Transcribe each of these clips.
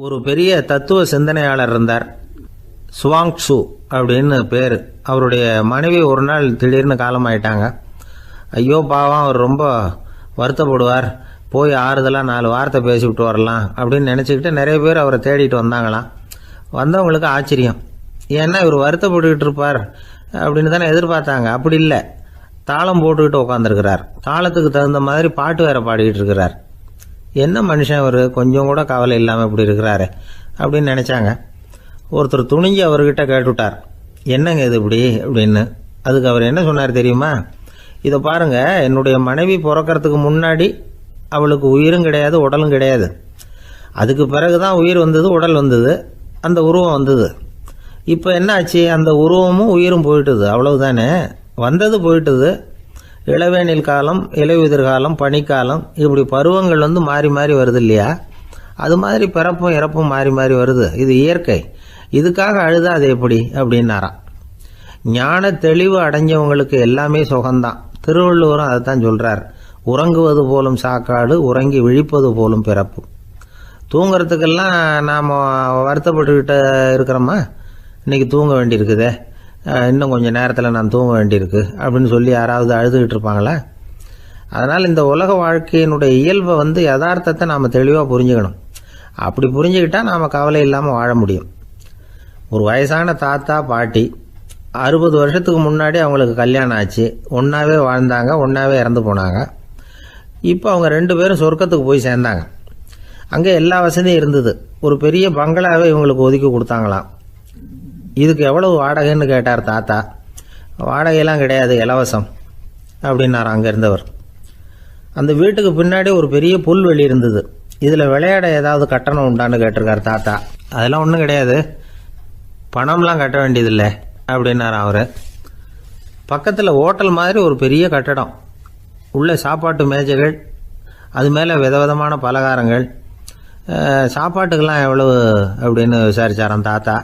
ஒரு பெரிய தத்துவ சிந்தனையாளர் இருந்தார். சுவாங்சு அப்படின்னு பேர். அவருடைய மனைவி ஒரு நாள் திடீர்னு காலமாயிட்டாங்க. ஐயோ பாவம், அவர் ரொம்ப வருத்தப்படுவார், போய் ஆறுதலாக 4 வார்த்தை பேசிவிட்டு வரலாம் அப்படின்னு நினச்சிக்கிட்டு நிறைய பேர் அவரை தேடிட்டு வந்தாங்களாம். வந்தவங்களுக்கு ஆச்சரியம். ஏன்னா இவர் வருத்தப்பட்டுக்கிட்டு இருப்பார் அப்படின்னு தானே எதிர்பார்த்தாங்க. அப்படி இல்லை, தாளம் போட்டுக்கிட்டு உட்காந்துருக்கிறார். தாளத்துக்கு தகுந்த மாதிரி பாட்டு வேற பாடிக்கிட்டு இருக்கிறார். என்ன மனுஷன் அவர், கொஞ்சம் கூட கவலை இல்லாமல் இப்படி இருக்கிறாரு அப்படின்னு நினச்சாங்க. ஒருத்தர் துணிஞ்சு அவர்கிட்ட கேட்டுவிட்டார், என்னங்க இது இப்படி அப்படின்னு. அதுக்கு அவர் என்ன சொன்னார் தெரியுமா? இதை பாருங்க, என்னுடைய மனைவி பிறக்கிறதுக்கு முன்னாடி அவளுக்கு உயிரும் கிடையாது, உடலும் கிடையாது. அதுக்கு பிறகு தான் உயிர் வந்தது, உடல் வந்தது, அந்த உருவம் வந்தது. இப்போ என்ன ஆச்சு? அந்த உருவமும் உயிரும் போயிட்டுது, அவ்வளவுதானே. வந்தது போயிட்டுது. இளவேனில் காலம், இலையுதிர் காலம், பனிக்காலம், இப்படி பருவங்கள் மாறி மாறி வருது இல்லையா? அது மாதிரி பிறப்பும் இறப்பும் மாறி மாறி வருது. இது இயற்கை. இதுக்காக அழுதா அது எப்படி அப்படின்னாராம். ஞான தெளிவு அடைஞ்சவங்களுக்கு எல்லாமே சுகம்தான். திருவள்ளுவரும் அதை தான் சொல்றார். உறங்குவது போலும் சாக்காடு, உறங்கி விழிப்பது போலும் பிறப்பு. தூங்குறதுக்கெல்லாம் நாம் வருத்தப்பட்டுக்கிட்ட இருக்கிறோமா? இன்னைக்கு தூங்க வேண்டியிருக்குதே, இன்னும் கொஞ்சம் நேரத்தில் நான் தூங்க வேண்டியிருக்கு அப்படின்னு சொல்லி யாராவது அழுதுகிட்டு இருப்பாங்களா? அதனால் இந்த உலக வாழ்க்கையினுடைய இயல்பை யதார்த்தத்தை நாம் தெளிவாக புரிஞ்சுக்கணும். அப்படி புரிஞ்சுக்கிட்டால் நாம் கவலை இல்லாமல் வாழ முடியும். ஒரு வயசான தாத்தா பாட்டி 60 வருஷத்துக்கு முன்னாடி அவங்களுக்கு கல்யாணம் ஆச்சு. ஒன்றாவே வாழ்ந்தாங்க, ஒன்றாவே இறந்து போனாங்க. இப்போ அவங்க 2 பேரும் சொர்க்கத்துக்கு போய் சேர்ந்தாங்க. அங்கே எல்லா வசதியும் இருந்தது. ஒரு பெரிய பங்களாவே இவங்களுக்கு ஒதுக்கி கொடுத்தாங்களாம். இதுக்கு எவ்வளவு வாடகைன்னு கேட்டார் தாத்தா. வாடகையெல்லாம் கிடையாது, இலவசம் அப்படின்னார் அங்கே இருந்தவர். அந்த வீட்டுக்கு பின்னாடி ஒரு பெரிய புல்வெளி இருந்தது. இதில் விளையாட ஏதாவது கட்டணம் உண்டான்னு கேட்டிருக்கார் தாத்தா. அதெல்லாம் ஒன்றும் கிடையாது, பணம்லாம் கட்ட வேண்டியதில்லை அப்படின்னார் அவர். பக்கத்தில் ஹோட்டல் மாதிரி ஒரு பெரிய கட்டடம், உள்ள சாப்பாட்டு மேஜைகள், அது மேலே விதவிதமான பலகாரங்கள். சாப்பாட்டுக்கெல்லாம் எவ்வளவு அப்படின்னு விசாரிச்சாராம் தாத்தா.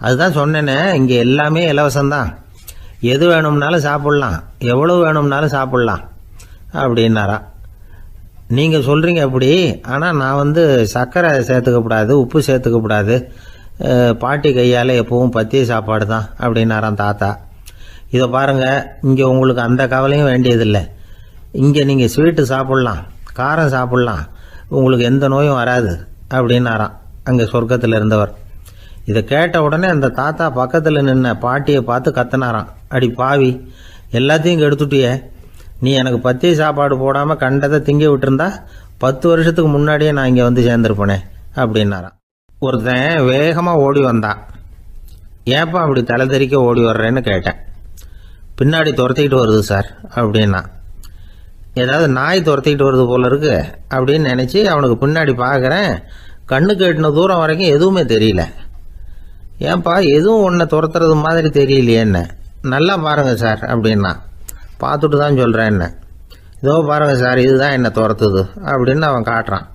அதுதான் சொன்னேனே, இங்கே எல்லாமே இலவசம்தான். எது வேணும்னாலும் சாப்பிட்லாம், எவ்வளவு வேணும்னாலும் சாப்பிட்லாம் அப்படின்னாரா. நீங்கள் சொல்கிறீங்க அப்படி, ஆனால் நான் சர்க்கரை சேர்த்துக்கக்கூடாது, உப்பு சேர்த்துக்கக்கூடாது, பாட்டி கையால் எப்பவும் பத்திய சாப்பாடு தான் அப்படின்னாராம் தாத்தா. இதை பாருங்கள், இங்கே உங்களுக்கு அந்த கவலையும் வேண்டியதில்லை. இங்கே நீங்கள் ஸ்வீட்டு சாப்பிட்லாம், காரம் சாப்பிட்லாம், உங்களுக்கு எந்த நோயும் வராது அப்படின்னாராம் அங்கே சொர்க்கத்தில் இருந்தவர். இதை கேட்ட உடனே அந்த தாத்தா பக்கத்தில் நின்ன பாட்டியை பார்த்து கத்தினாராம், அடி பாவி, எல்லாத்தையும் கெடுத்துட்டியே, நீ எனக்கு பத்திய சாப்பாடு போடாமல் கண்டதை திங்க விட்டுருந்தா 10 வருஷத்துக்கு முன்னாடியே நான் இங்கே சேர்ந்துருப்பேனே அப்படின்னாராம். ஒருத்தன் வேகமாக ஓடி வந்தான். ஏப்பா அப்படி தலை தெறிக்க ஓடி வர்றேன்னு கேட்டேன். பின்னாடி துரத்திக்கிட்டு வருது சார் அப்படின்னா. ஏதாவது நாய் துரத்திக்கிட்டு வருது போல இருக்கு அப்படின்னு நினச்சி அவனுக்கு பின்னாடி பார்க்குறேன். கண்ணுக்கு எட்டின தூரம் வரைக்கும் எதுவுமே தெரியல. ஏன்பா எதுவும் ஒன்றை துரத்துறது மாதிரி தெரியலையே என்ன? நல்லா பாருங்க சார் அப்படின்னா. பார்த்துட்டு தான் சொல்கிறேன் என்ன. இதோ பாருங்க சார், இதுதான் என்னை துரத்துது அப்படின்னு அவன் காட்டுறான்.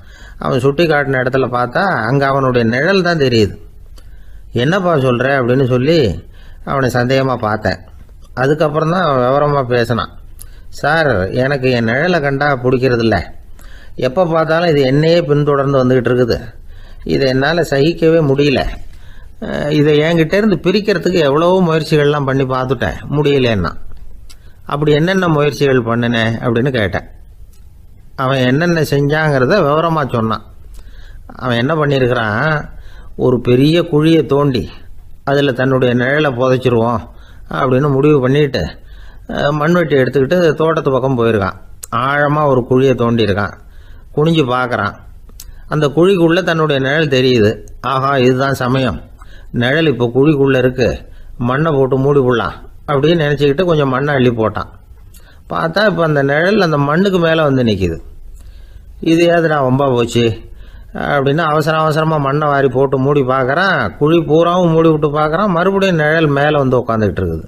அவன் சுட்டி காட்டின இடத்துல பார்த்தா அங்கே அவனுடைய நிழல் தான் தெரியுது. என்னப்பா சொல்கிற அப்படின்னு சொல்லி அவனை சந்தேகமாக பார்த்தேன். அதுக்கப்புறம் தான் விவரமாக பேசினான். சார், எனக்கு என் நிழலை கண்டா பிடிக்கிறதில்ல. எப்போ பார்த்தாலும் இது என்னையே பின்தொடர்ந்து வந்துக்கிட்டு இருக்குது. இதை என்னால் சகிக்கவே முடியல. இதை என்கிட்டேருந்து பிரிக்கிறதுக்கு எவ்வளவோ முயற்சிகள்லாம் பண்ணி பார்த்துட்டேன், முடியலன்னா. அப்படி என்னென்ன முயற்சிகள் பண்ணினேன் அப்படின்னு கேட்டேன். அவன் என்னென்ன செஞ்சாங்கிறத விவரமாக சொன்னான். அவன் என்ன பண்ணியிருக்கிறான், ஒரு பெரிய குழியை தோண்டி அதில் தன்னுடைய நிழலை புதைச்சிருவோம் அப்படின்னு முடிவு பண்ணிட்டு மண்வெட்டி எடுத்துக்கிட்டு தோட்டத்து பக்கம் போயிருக்கான். ஆழமாக ஒரு குழியை தோண்டியிருக்கான். குனிஞ்சு பார்க்குறான். அந்த குழிக்குள்ளே தன்னுடைய நிழல் தெரியுது. ஆஹா, இதுதான் சமயம், நிழல் இப்போ குழிக்குள்ளே இருக்குது, மண்ணை போட்டு மூடி விடலாம் அப்படின்னு நினச்சிக்கிட்டு கொஞ்சம் மண்ணை அள்ளி போட்டான். பார்த்தா இப்போ அந்த நிழல் அந்த மண்ணுக்கு மேலே நிற்கிது. இது ஏதுடா வம்பா போச்சு அப்படின்னு அவசரமாக மண்ணை வாரி போட்டு மூடி பார்க்குறான். குழி பூராவும் மூடி விட்டு பார்க்குறான். மறுபடியும் நிழல் மேலே உட்காந்துக்கிட்டு இருக்குது.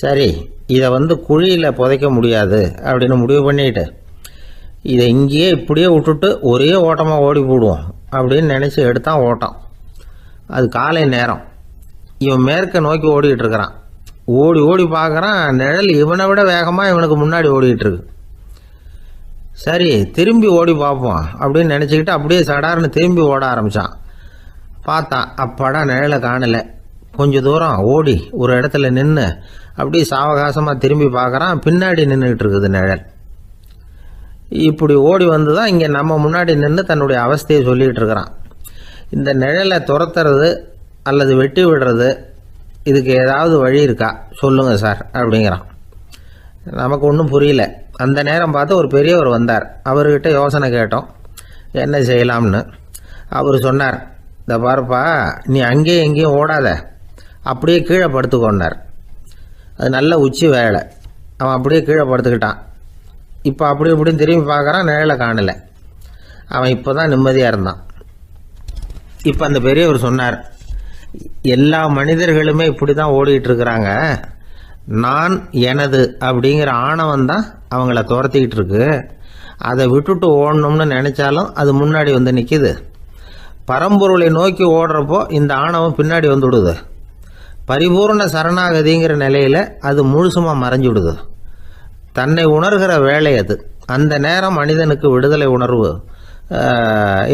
சரி, இதை குழியில் புதைக்க முடியாது அப்படின்னு முடிவு பண்ணிட்டு இதை இங்கேயே இப்படியே விட்டுட்டு ஒரே ஓட்டமாக ஓடி போடுவோம் அப்படின்னு நினச்சி எடுத்தான் ஓட்டம். அது காலை நேரம். இவன் மேற்க நோக்கி ஓடிக்கிட்டு இருக்கிறான். ஓடி ஓடி பார்க்குறான், நிழல் இவனை விட வேகமாக இவனுக்கு முன்னாடி ஓடிக்கிட்டு இருக்கு. சரி திரும்பி ஓடி பார்ப்போம் அப்படின்னு நினச்சிக்கிட்டு அப்படியே சடார்னு திரும்பி ஓட ஆரம்பித்தான். பார்த்தான், அப்பாடா நிழலை காணலை. கொஞ்சம் தூரம் ஓடி ஒரு இடத்துல நின்று அப்படியே சாவகாசமாக திரும்பி பார்க்குறான். பின்னாடி நின்றுக்கிட்டு இருக்குது நிழல். இப்படி ஓடி வந்து தான் இங்கே நம்ம முன்னாடி நின்று தன்னுடைய அவஸ்தையை சொல்லிகிட்டு இருக்கிறான். இந்த நிழலை துரத்துறது அல்லது வெட்டி விடுறது, இதுக்கு ஏதாவது வழி இருக்கா சொல்லுங்கள் சார் அப்படிங்கிறான். நமக்கு ஒன்றும் புரியல. அந்த நேரம் பார்த்து ஒரு பெரியவர் வந்தார். அவர்கிட்ட யோசனை கேட்டோம் என்ன செய்யலாம்னு. அவர் சொன்னார், இந்த பாருப்பா, நீ அங்கேயும் எங்கேயும் ஓடாத, அப்படியே கீழே படுத்துக்கொண்டார். அது நல்ல உச்சி வேலை. அவன் அப்படியே கீழே படுத்துக்கிட்டான். இப்போ அப்படி இப்படின்னு திரும்பி பார்க்குறான், நிழலை காணலை. அவன் இப்போ தான் நிம்மதியாக இருந்தான். இப்போ அந்த பெரியவர் சொன்னார், எல்லா மனிதர்களுமே இப்படி தான் ஓடிட்டு இருக்கிறாங்க. நான் எனது அப்படிங்கிற ஆணவம் தான் அவங்கள துரத்திக்கிட்டு இருக்கு. அதை விட்டுட்டு ஓடணும்னு நினச்சாலும் அது முன்னாடி வந்து நிற்கிது. பரம்பொருளை நோக்கி ஓடுறப்போ இந்த ஆணவம் பின்னாடி வந்து விடுது. பரிபூர்ண சரணாகதிங்கிற நிலையில் அது முழுசுமாக மறைஞ்சு விடுது. தன்னை உணர்கிற வேலை அது. அந்த நேரம் மனிதனுக்கு விடுதலை உணர்வு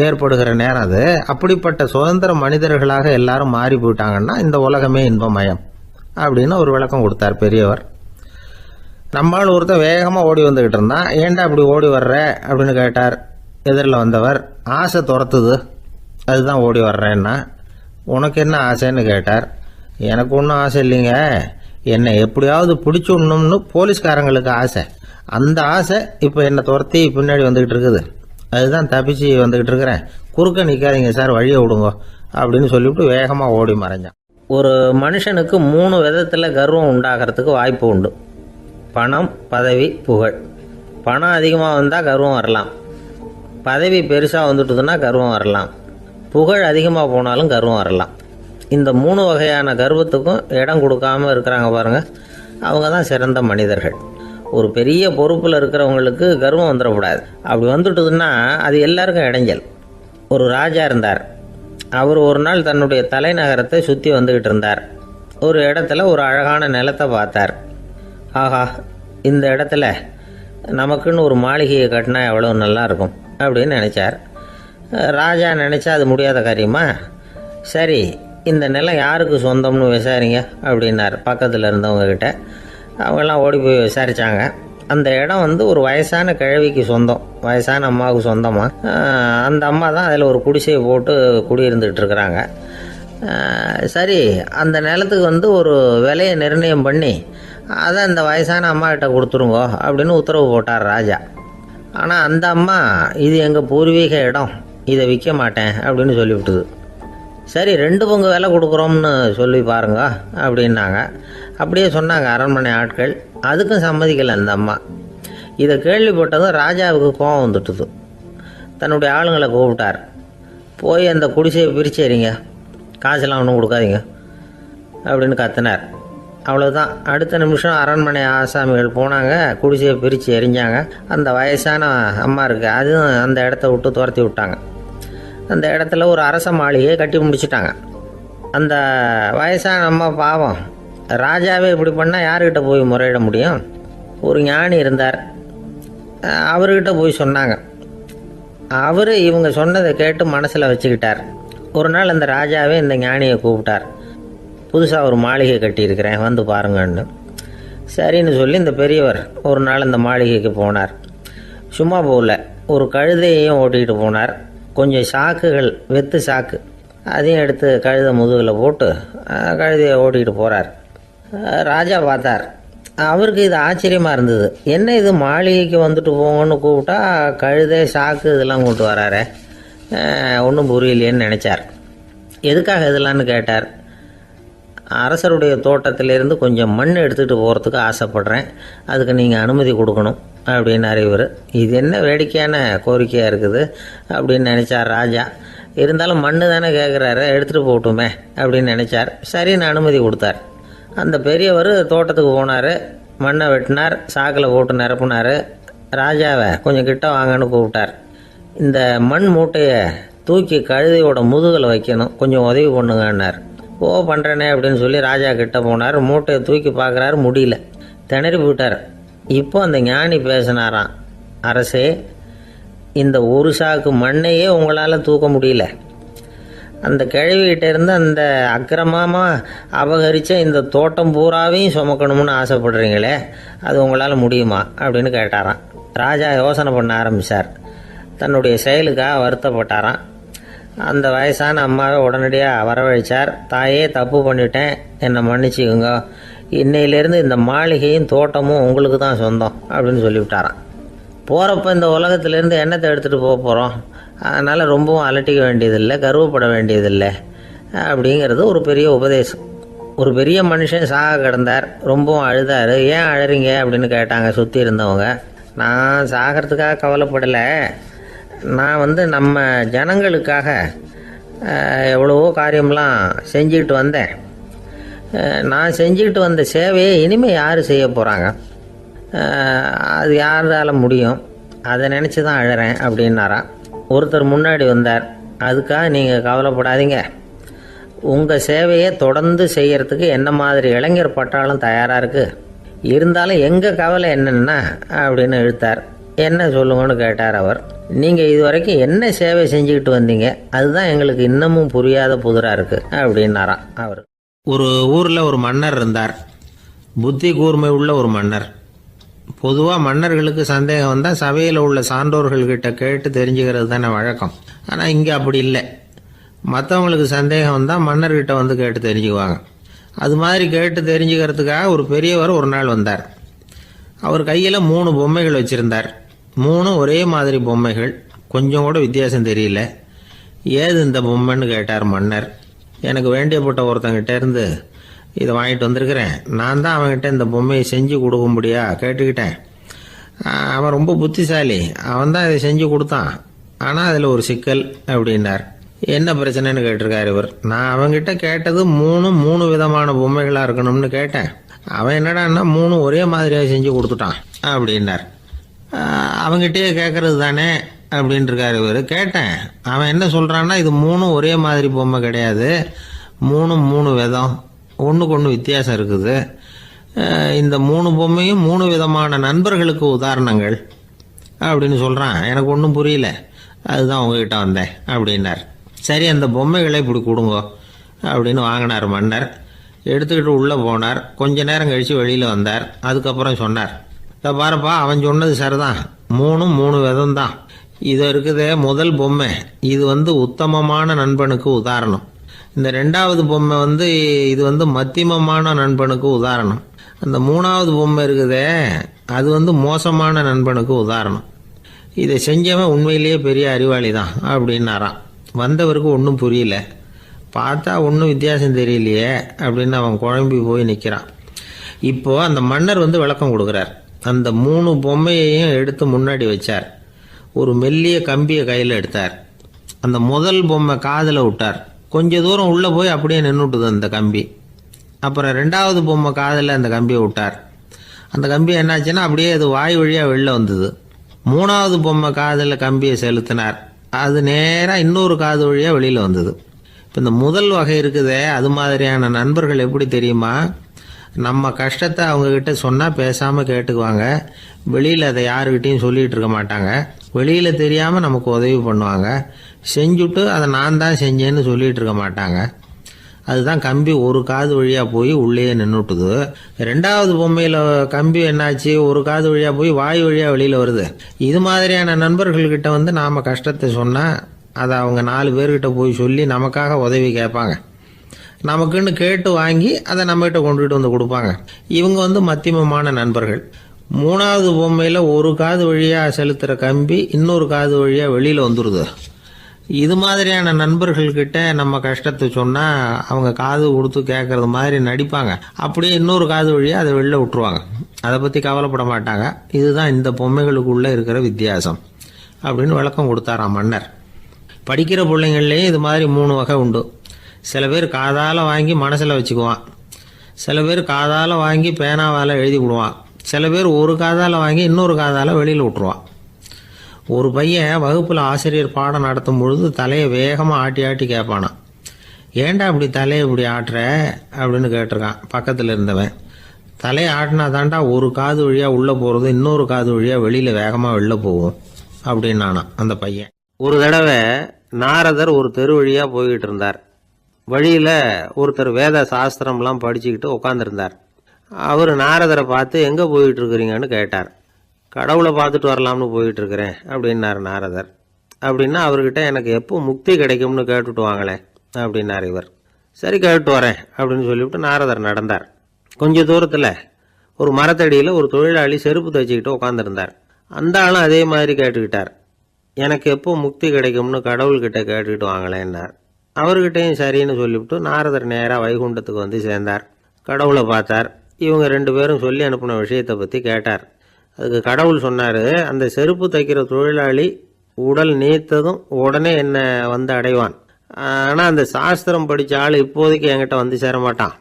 ஏற்படுகிற நேரம் அது. அப்படிப்பட்ட சுதந்திர மனிதர்களாக எல்லாரும் மாறி போயிட்டாங்கன்னா இந்த உலகமே இன்பமயம் அப்படின்னு ஒரு விளக்கம் கொடுத்தார் பெரியவர். நம்மால் ஒருத்தர் வேகமாக ஓடி வந்துக்கிட்டு இருந்தான். ஏன்டா அப்படி ஓடி வர்ற அப்படின்னு கேட்டார் எதிரில் வந்தவர். ஆசை துரத்துது, அதுதான் ஓடி வர்றேன்னா. உனக்கு என்ன ஆசைன்னு கேட்டார். எனக்கு ஒன்றும் ஆசை இல்லைங்க, என்னை எப்படியாவது பிடிச்சுடணும்னு போலீஸ்காரங்களுக்கு ஆசை. அந்த ஆசை இப்போ என்னை துரத்தி பின்னாடி வந்துக்கிட்டு இருக்குது. அதுதான் தப்பிச்சு வந்துக்கிட்டு இருக்கிறேன். குறுக்க நிற்காதீங்க சார், வழியை விடுங்க அப்படின்னு சொல்லிவிட்டு வேகமாக ஓடி மறைஞ்சான். ஒரு மனுஷனுக்கு 3 விதத்தில் கர்வம் உண்டாகிறதுக்கு வாய்ப்பு உண்டு. பணம், பதவி, புகழ். பணம் அதிகமாக வந்தால் கர்வம் வரலாம். பதவி பெருசாக வந்துட்டுதுன்னா கர்வம் வரலாம். புகழ் அதிகமாக போனாலும் கர்வம் வரலாம். இந்த 3 வகையான கர்வத்துக்கும் இடம் கொடுக்காமல் இருக்கிறாங்க பாருங்கள், அவங்க தான் சிறந்த மனிதர்கள். ஒரு பெரிய பொறுப்பில் இருக்கிறவங்களுக்கு கர்வம் வந்துடக்கூடாது. அப்படி வந்துட்டுதுன்னா அது எல்லாருக்கும் இடைஞ்சல். ஒரு ராஜா இருந்தார். அவர் ஒரு நாள் தன்னுடைய தலைநகரத்தை சுற்றி வந்துக்கிட்டு இருந்தார். ஒரு இடத்துல ஒரு அழகான நிலத்தை பார்த்தார். ஆஹா, இந்த இடத்துல நமக்குன்னு ஒரு மாளிகையை கட்டினா எவ்வளோ நல்லா இருக்கும் அப்படின்னு நினச்சார். ராஜா நினச்சா அது முடியாத காரியமா? சரி, இந்த நிலம் யாருக்கு சொந்தம்னு விசாரிங்க அப்படின்னார் பக்கத்தில் இருந்தவங்கக்கிட்ட. அவங்கெல்லாம் ஓடி போய் விசாரித்தாங்க. அந்த இடம் ஒரு வயசான கிழவிக்கு சொந்தம், வயசான அம்மாவுக்கு சொந்தமாக. அந்த அம்மா தான் அதில் ஒரு குடிசையை போட்டு குடியிருந்துகிட்டு இருக்கிறாங்க. சரி, அந்த நிலத்துக்கு ஒரு விலையை நிர்ணயம் பண்ணி அதை அந்த வயசான அம்மாக்கிட்ட கொடுத்துருங்கோ அப்படின்னு உத்தரவு போட்டார் ராஜா. ஆனால் அந்த அம்மா, இது எங்கள் பூர்வீக இடம், இதை விற்க மாட்டேன் அப்படின்னு சொல்லிவிட்டுது. சரி, 2 பங்கு விலை கொடுக்குறோம்னு சொல்லி பாருங்க அப்படின்னாங்க. அப்படியே சொன்னாங்க அரண்மனை ஆட்கள். அதுக்கும் சம்மதிக்கலை அந்த அம்மா. இதை கேள்விப்பட்டதும் ராஜாவுக்கு கோபம் வந்துட்டுது. தன்னுடைய ஆளுங்களை கூப்பிட்டார். போய் அந்த குடிசையை பிரித்து எறிங்க, காசெல்லாம் ஒன்றும் கொடுக்காதீங்க அப்படின்னு கத்தினார். அவ்வளோதான். அடுத்த நிமிஷம் அரண்மனை ஆசாமிகள் போனாங்க, குடிசையை பிரித்து எரிஞ்சாங்க. அந்த வயசான அம்மா இருக்குது, அதுவும் அந்த இடத்த விட்டு துரத்தி விட்டாங்க. அந்த இடத்துல ஒரு அரச மாளிகையை கட்டி முடிச்சிட்டாங்க. அந்த வயசான அம்மா பாவம், ராஜாவே இப்படி பண்ணால் யாருக்கிட்ட போய் முறையிட முடியும்? ஒரு ஞானி இருந்தார், அவர்கிட்ட போய் சொன்னாங்க. அவர் இவங்க சொன்னதை கேட்டு மனசில் வச்சுக்கிட்டார். ஒரு நாள் அந்த ராஜாவே இந்த ஞானியை கூப்பிட்டார். புதுசாக ஒரு மாளிகை கட்டியிருக்கிறேன், வந்து பாருங்கன்னு. சரின்னு சொல்லி இந்த பெரியவர் ஒரு நாள் இந்த மாளிகைக்கு போனார். சும்மா போகல, ஒரு கழுதையையும் ஓட்டிகிட்டு போனார். கொஞ்சம் சாக்குகள், வெத்து சாக்கு, அதையும் எடுத்து கழுதை முதுகில் போட்டு கழுதையை ஓட்டிகிட்டு போகிறார். ராஜா பார்த்தார். அவருக்கு இது ஆச்சரியமாக இருந்தது. என்ன இது, மாளிகைக்கு வந்துட்டு போங்கன்னு கூப்பிட்டா கழுதை சாக்கு இதெல்லாம் கொண்டு வராரே, ஒன்றும் புரியலையேன்னு நினச்சார். எதுக்காக இதெல்லாம்னு கேட்டார். அரசருடைய தோட்டத்திலேருந்து கொஞ்சம் மண் எடுத்துகிட்டு போகிறதுக்கு ஆசைப்பட்றேன், அதுக்கு நீங்கள் அனுமதி கொடுக்கணும் அப்படின்னாரு இவர். இது என்ன வேடிக்கையான கோரிக்கையாக இருக்குது அப்படின்னு நினச்சார் ராஜா. இருந்தாலும் மண் தானே கேட்குறாரு, எடுத்துகிட்டு போகட்டுமே அப்படின்னு நினச்சார். சரின்னு அனுமதி கொடுத்தார். அந்த பெரியவர் தோட்டத்துக்கு போனார், மண்ணை வெட்டினார், சாக்கில் போட்டு நிரப்புனார். ராஜாவை கொஞ்சம் கிட்ட வாங்கன்னு கூப்பிட்டார். இந்த மண் மூட்டையை தூக்கி கழுதையோட முதுகில் வைக்கணும், கொஞ்சம் உதவி பண்ணுங்கன்னார். ஓ, பண்ணுறேனே அப்படின்னு சொல்லி ராஜா கிட்ட போனார். மூட்டையை தூக்கி பார்க்குறாரு, முடியல, திணறி போயிட்டார். இப்போ அந்த ஞானி பேசினாராம். அரசே, இந்த ஒரு சாக்கு மண்ணையே உங்களால் தூக்க முடியல. அந்த கிழவிகிட்ட இருந்து அந்த அக்கிரமமாக அபகரித்த இந்த தோட்டம் பூராவையும் சுமக்கணும்னு ஆசைப்படுறீங்களே, அது உங்களால் முடியுமா அப்படின்னு கேட்டாராம். ராஜா யோசனை பண்ண ஆரம்பித்தார். தன்னுடைய செயலுக்காக வருத்தப்பட்டாராம். அந்த வயசான அம்மாவை உடனடியாக வரவழைச்சார். தாயே, தப்பு பண்ணிட்டேன், என்னை மன்னிச்சுக்குங்க. இன்னையிலேருந்து இந்த மாளிகையும் தோட்டமும் உங்களுக்கு தான் சொந்தம் அப்படின்னு சொல்லிவிட்டாராம். போகிறப்ப இந்த உலகத்திலேருந்து எண்ணத்தை எடுத்துகிட்டு போக போகிறோம், அதனால் ரொம்பவும் அலட்டிக்க வேண்டியதில்லை, கர்வப்பட வேண்டியதில்லை அப்படிங்கிறது ஒரு பெரிய உபதேசம். ஒரு பெரிய மனுஷன் சாக கிடந்தார், ரொம்பவும் அழுதார். ஏன் அழறீங்க அப்படின்னு கேட்டாங்க சுற்றி இருந்தவங்க. நான் சாகிறதுக்காக கவலைப்படலை, நான் நம்ம ஜனங்களுக்காக எவ்வளவோ காரியம்லாம் செஞ்சுக்கிட்டு வந்தேன். நான் செஞ்சுக்கிட்டு வந்த சேவையை இனிமேல் யார் செய்ய போகிறாங்க, அது யாரால முடியும், அதை நினச்சி தான் அழறேன் அப்படின்னாராம். ஒருத்தர் முன்னாடி வந்தார். அதுக்காக நீங்கள் கவலைப்படாதீங்க, உங்கள் சேவையை தொடர்ந்து செய்கிறதுக்கு என்ன மாதிரி இளைஞர் பட்டாலும் தயாராக இருக்குது. இருந்தாலும் எங்கள் கவலை என்னென்னா அப்படின்னு இழுத்தார். என்ன சொல்லுங்கன்னு கேட்டார் அவர். நீங்கள் இது வரைக்கும் என்ன சேவை செஞ்சுக்கிட்டு வந்தீங்க, அதுதான் எங்களுக்கு இன்னமும் புரியாத புதிராக இருக்குது அப்படின்னாராம் அவர். ஒரு ஊரில் ஒரு மன்னர் இருந்தார். புத்தி கூர்மை உள்ள ஒரு மன்னர். பொதுவாக மன்னர்களுக்கு சந்தேகம் வந்தால் சபையில் உள்ள சான்றோர்கள்கிட்ட கேட்டு தெரிஞ்சுக்கிறது தானே வழக்கம். ஆனால் இங்கே அப்படி இல்லை. மற்றவங்களுக்கு சந்தேகம் வந்தால் மன்னர்கிட்ட வந்து கேட்டு தெரிஞ்சுக்குவாங்க. அது மாதிரி கேட்டு தெரிஞ்சுக்கிறதுக்காக ஒரு பெரியவர் ஒரு நாள் வந்தார். அவர் கையில் 3 பொம்மைகள் வச்சுருந்தார். 3 ஒரே மாதிரி பொம்மைகள், கொஞ்சம் கூட வித்தியாசம் தெரியல. ஏது இந்த பொம்மைன்னு கேட்டார் மன்னர். எனக்கு வேண்டியப்பட்ட ஒருத்தங்கிட்ட இருந்து இதை வாங்கிட்டு வந்திருக்கிறேன், நான் தான் அவன்கிட்ட இந்த பொம்மையை செஞ்சு கொடுக்கும்படியா கேட்டுக்கிட்டேன். அவன் ரொம்ப புத்திசாலி, அவன் தான் இதை செஞ்சு கொடுத்தான். ஆனால் அதில் ஒரு சிக்கல் அப்படின்னார். என்ன பிரச்சனைன்னு கேட்டிருக்காரு இவர். நான் அவன்கிட்ட கேட்டது 3 விதமான பொம்மைகளாக இருக்கணும்னு கேட்டேன். அவன் என்னடான்னா 3 ஒரே மாதிரியாக செஞ்சு கொடுத்துட்டான் அப்படின்னார். அவங்ககிட்டயே கேட்கறது தானே அப்படின்னு இருக்காரு இவர். கேட்டேன், அவன் என்ன சொல்கிறான்னா இது 3 ஒரே மாதிரி பொம்மை கிடையாது, 3 விதம், ஒன்றுக்கு ஒன்று வித்தியாசம் இருக்குது. இந்த 3 பொம்மையும் 3 விதமான நண்பர்களுக்கு உதாரணங்கள் அப்படின்னு சொல்கிறான். எனக்கு ஒன்றும் புரியல, அதுதான் உங்ககிட்ட வந்தேன் அப்படின்னார். சரி, அந்த பொம்மைகளை இப்படி கொடுங்க அப்படின்னு வாங்கினார் மன்னர். எடுத்துக்கிட்டு உள்ளே போனார். கொஞ்ச நேரம் கழித்து வெளியில் வந்தார். அதுக்கப்புறம் சொன்னார், இதை பாருப்பா, அவன் சொன்னது சரிதான், 3 விதம் தான். இது இருக்குதே முதல் பொம்மை, இது உத்தமமான நண்பனுக்கு உதாரணம். இந்த 2வது பொம்மை இது மத்தியமமான நண்பனுக்கு உதாரணம். அந்த 3வது பொம்மை இருக்குதே அது மோசமான நண்பனுக்கு உதாரணம். இதை செஞ்சவன் உண்மையிலேயே பெரிய அறிவாளி தான் அப்படின்னாராம். வந்தவருக்கு ஒன்றும் புரியல. பார்த்தா ஒன்றும் வித்தியாசம் தெரியலையே அப்படின்னு அவன் குழம்பி போய் நிற்கிறான். இப்போது அந்த மன்னர் விளக்கம் கொடுக்குறார். அந்த 3 பொம்மையையும் எடுத்து முன்னாடி வச்சார். ஒரு மெல்லிய கம்பியை கையில் எடுத்தார். அந்த முதல் பொம்மை காதில் விட்டார். கொஞ்ச தூரம் உள்ளே போய் அப்படியே நின்றுட்டுது அந்த கம்பி. அப்புறம் 2வது பொம்மை காதில் அந்த கம்பியை விட்டார். அந்த கம்பி என்னாச்சுன்னா அப்படியே அது வாய் வழியாக வெளில வந்தது. 3வது பொம்மை காதில் கம்பியை செலுத்தினார். அது நேராக இன்னொரு காது வழியாக வெளியில் வந்தது. இப்போ இந்த முதல் வகை இருக்குதே, அது மாதிரியான நண்பர்கள் எப்படி தெரியுமா? நம்ம கஷ்டத்தை அவங்கக்கிட்ட சொன்னால் பேசாமல் கேட்டுக்குவாங்க. வெளியில் அதை யாருக்கிட்டையும் சொல்லிகிட்டு இருக்க மாட்டாங்க. வெளியில் தெரியாமல் நமக்கு உதவி பண்ணுவாங்க. செஞ்சுட்டு அதை நான் தான் செஞ்சேன்னு சொல்லிகிட்டு இருக்க மாட்டாங்க. அதுதான் கம்பி ஒரு காது வழியாக போய் உள்ளேயே நின்றுட்டுது. 2வது பொம்மையில் கம்பி என்னாச்சு, ஒரு காது வழியாக போய் வாய் வழியாக வெளியில் வருது. இது மாதிரியான நண்பர்கள்கிட்ட நாம் கஷ்டத்தை சொன்னால் அதை அவங்க 4 பேர்கிட்ட போய் சொல்லி நமக்காக உதவி கேட்பாங்க. நமக்குன்னு கேட்டு வாங்கி அதை நம்மகிட்ட கொண்டுகிட்டு வந்து கொடுப்பாங்க. இவங்க மத்தியமமான நண்பர்கள். 3வது பொம்மையில் ஒரு காது வழியாக செலுத்துகிற கம்பி இன்னொரு காது வழியாக வெளியில் வந்துடுது. இது மாதிரியான நண்பர்கள்கிட்ட நம்ம கஷ்டத்தை சொன்னால் அவங்க காது கொடுத்து கேட்குறது மாதிரி நடிப்பாங்க. அப்படியே இன்னொரு காது வழியாக அதை வெளில விட்டுருவாங்க. அதை பற்றி கவலைப்பட மாட்டாங்க. இதுதான் இந்த பொம்மைகளுக்குள்ளே இருக்கிற வித்தியாசம் அப்படின்னு விளக்கம் கொடுத்தாராம் மன்னர். படிக்கிற பிள்ளைங்கள்லேயும் இது மாதிரி 3 வகை உண்டு. சில பேர் காதால் வாங்கி மனசில் வச்சுக்குவான். சில பேர் காதால் வாங்கி பேனாவால் எழுதி விடுவான். சில பேர் ஒரு காதால் வாங்கி இன்னொரு காதால் வெளியில் விட்டுருவான். ஒரு பையன் வகுப்பில் ஆசிரியர் பாடம் நடத்தும் பொழுது தலையை வேகமாக ஆட்டி ஆட்டி கேட்பானான். ஏன்டா இப்படி தலையை இப்படி ஆட்டுற அப்படின்னு கேட்டிருக்கான் பக்கத்தில் இருந்தவன். தலையை ஆட்டினா தாண்டா ஒரு காது வழியாக உள்ளே போகிறது இன்னொரு காது வழியாக வெளியில் வேகமாக வெளில போகும் அப்படின்னானா அந்த பையன். ஒரு தடவை நாரதர் ஒரு தெரு வழியாக போய்கிட்டு இருந்தார். வழியில் ஒருத்தர் வேத சாஸ்திரம்லாம் படிச்சுக்கிட்டு உட்காந்துருந்தார். அவர் நாரதரை பார்த்து எங்கே போயிட்டு இருக்கிறீங்கன்னு கேட்டார். கடவுளை பார்த்துட்டு வரலாம்னு போயிட்டு இருக்கிறேன் அப்படின்னார் நாரதர். அப்படின்னா அவர்கிட்ட எனக்கு எப்போ முக்தி கிடைக்கும்னு கேட்டுட்டு வாங்களேன் அப்படின்னார் இவர். சரி கேட்டு வரேன் அப்படின்னு சொல்லிவிட்டு நாரதர் நடந்தார். கொஞ்சம் தூரத்தில் ஒரு மரத்தடியில் ஒரு தொழிலாளி செருப்பு தைச்சிக்கிட்டு உட்காந்துருந்தார். அந்த ஆளும் அதே மாதிரி கேட்டுக்கிட்டார். எனக்கு எப்போ முக்தி கிடைக்கும்னு கடவுள்கிட்ட கேட்டுக்கிட்டு வாங்களேன்னார். அவர்கிட்டையும் சரின்னு சொல்லிவிட்டு நாரதர் நேராக வைகுண்டத்துக்கு வந்து சேர்ந்தார். கடவுளை பார்த்தார். இவங்க 2 பேரும் சொல்லி அனுப்பின விஷயத்தை பற்றி கேட்டார். அதுக்கு கடவுள் சொன்னார், அந்த செருப்பு தைக்கிற தொழிலாளி உடல் நீத்ததும் உடனே என்னை வந்து அடைவான். ஆனால் அந்த சாஸ்திரம் படித்த ஆள் இப்போதைக்கு என்கிட்ட வந்து சேர மாட்டான்.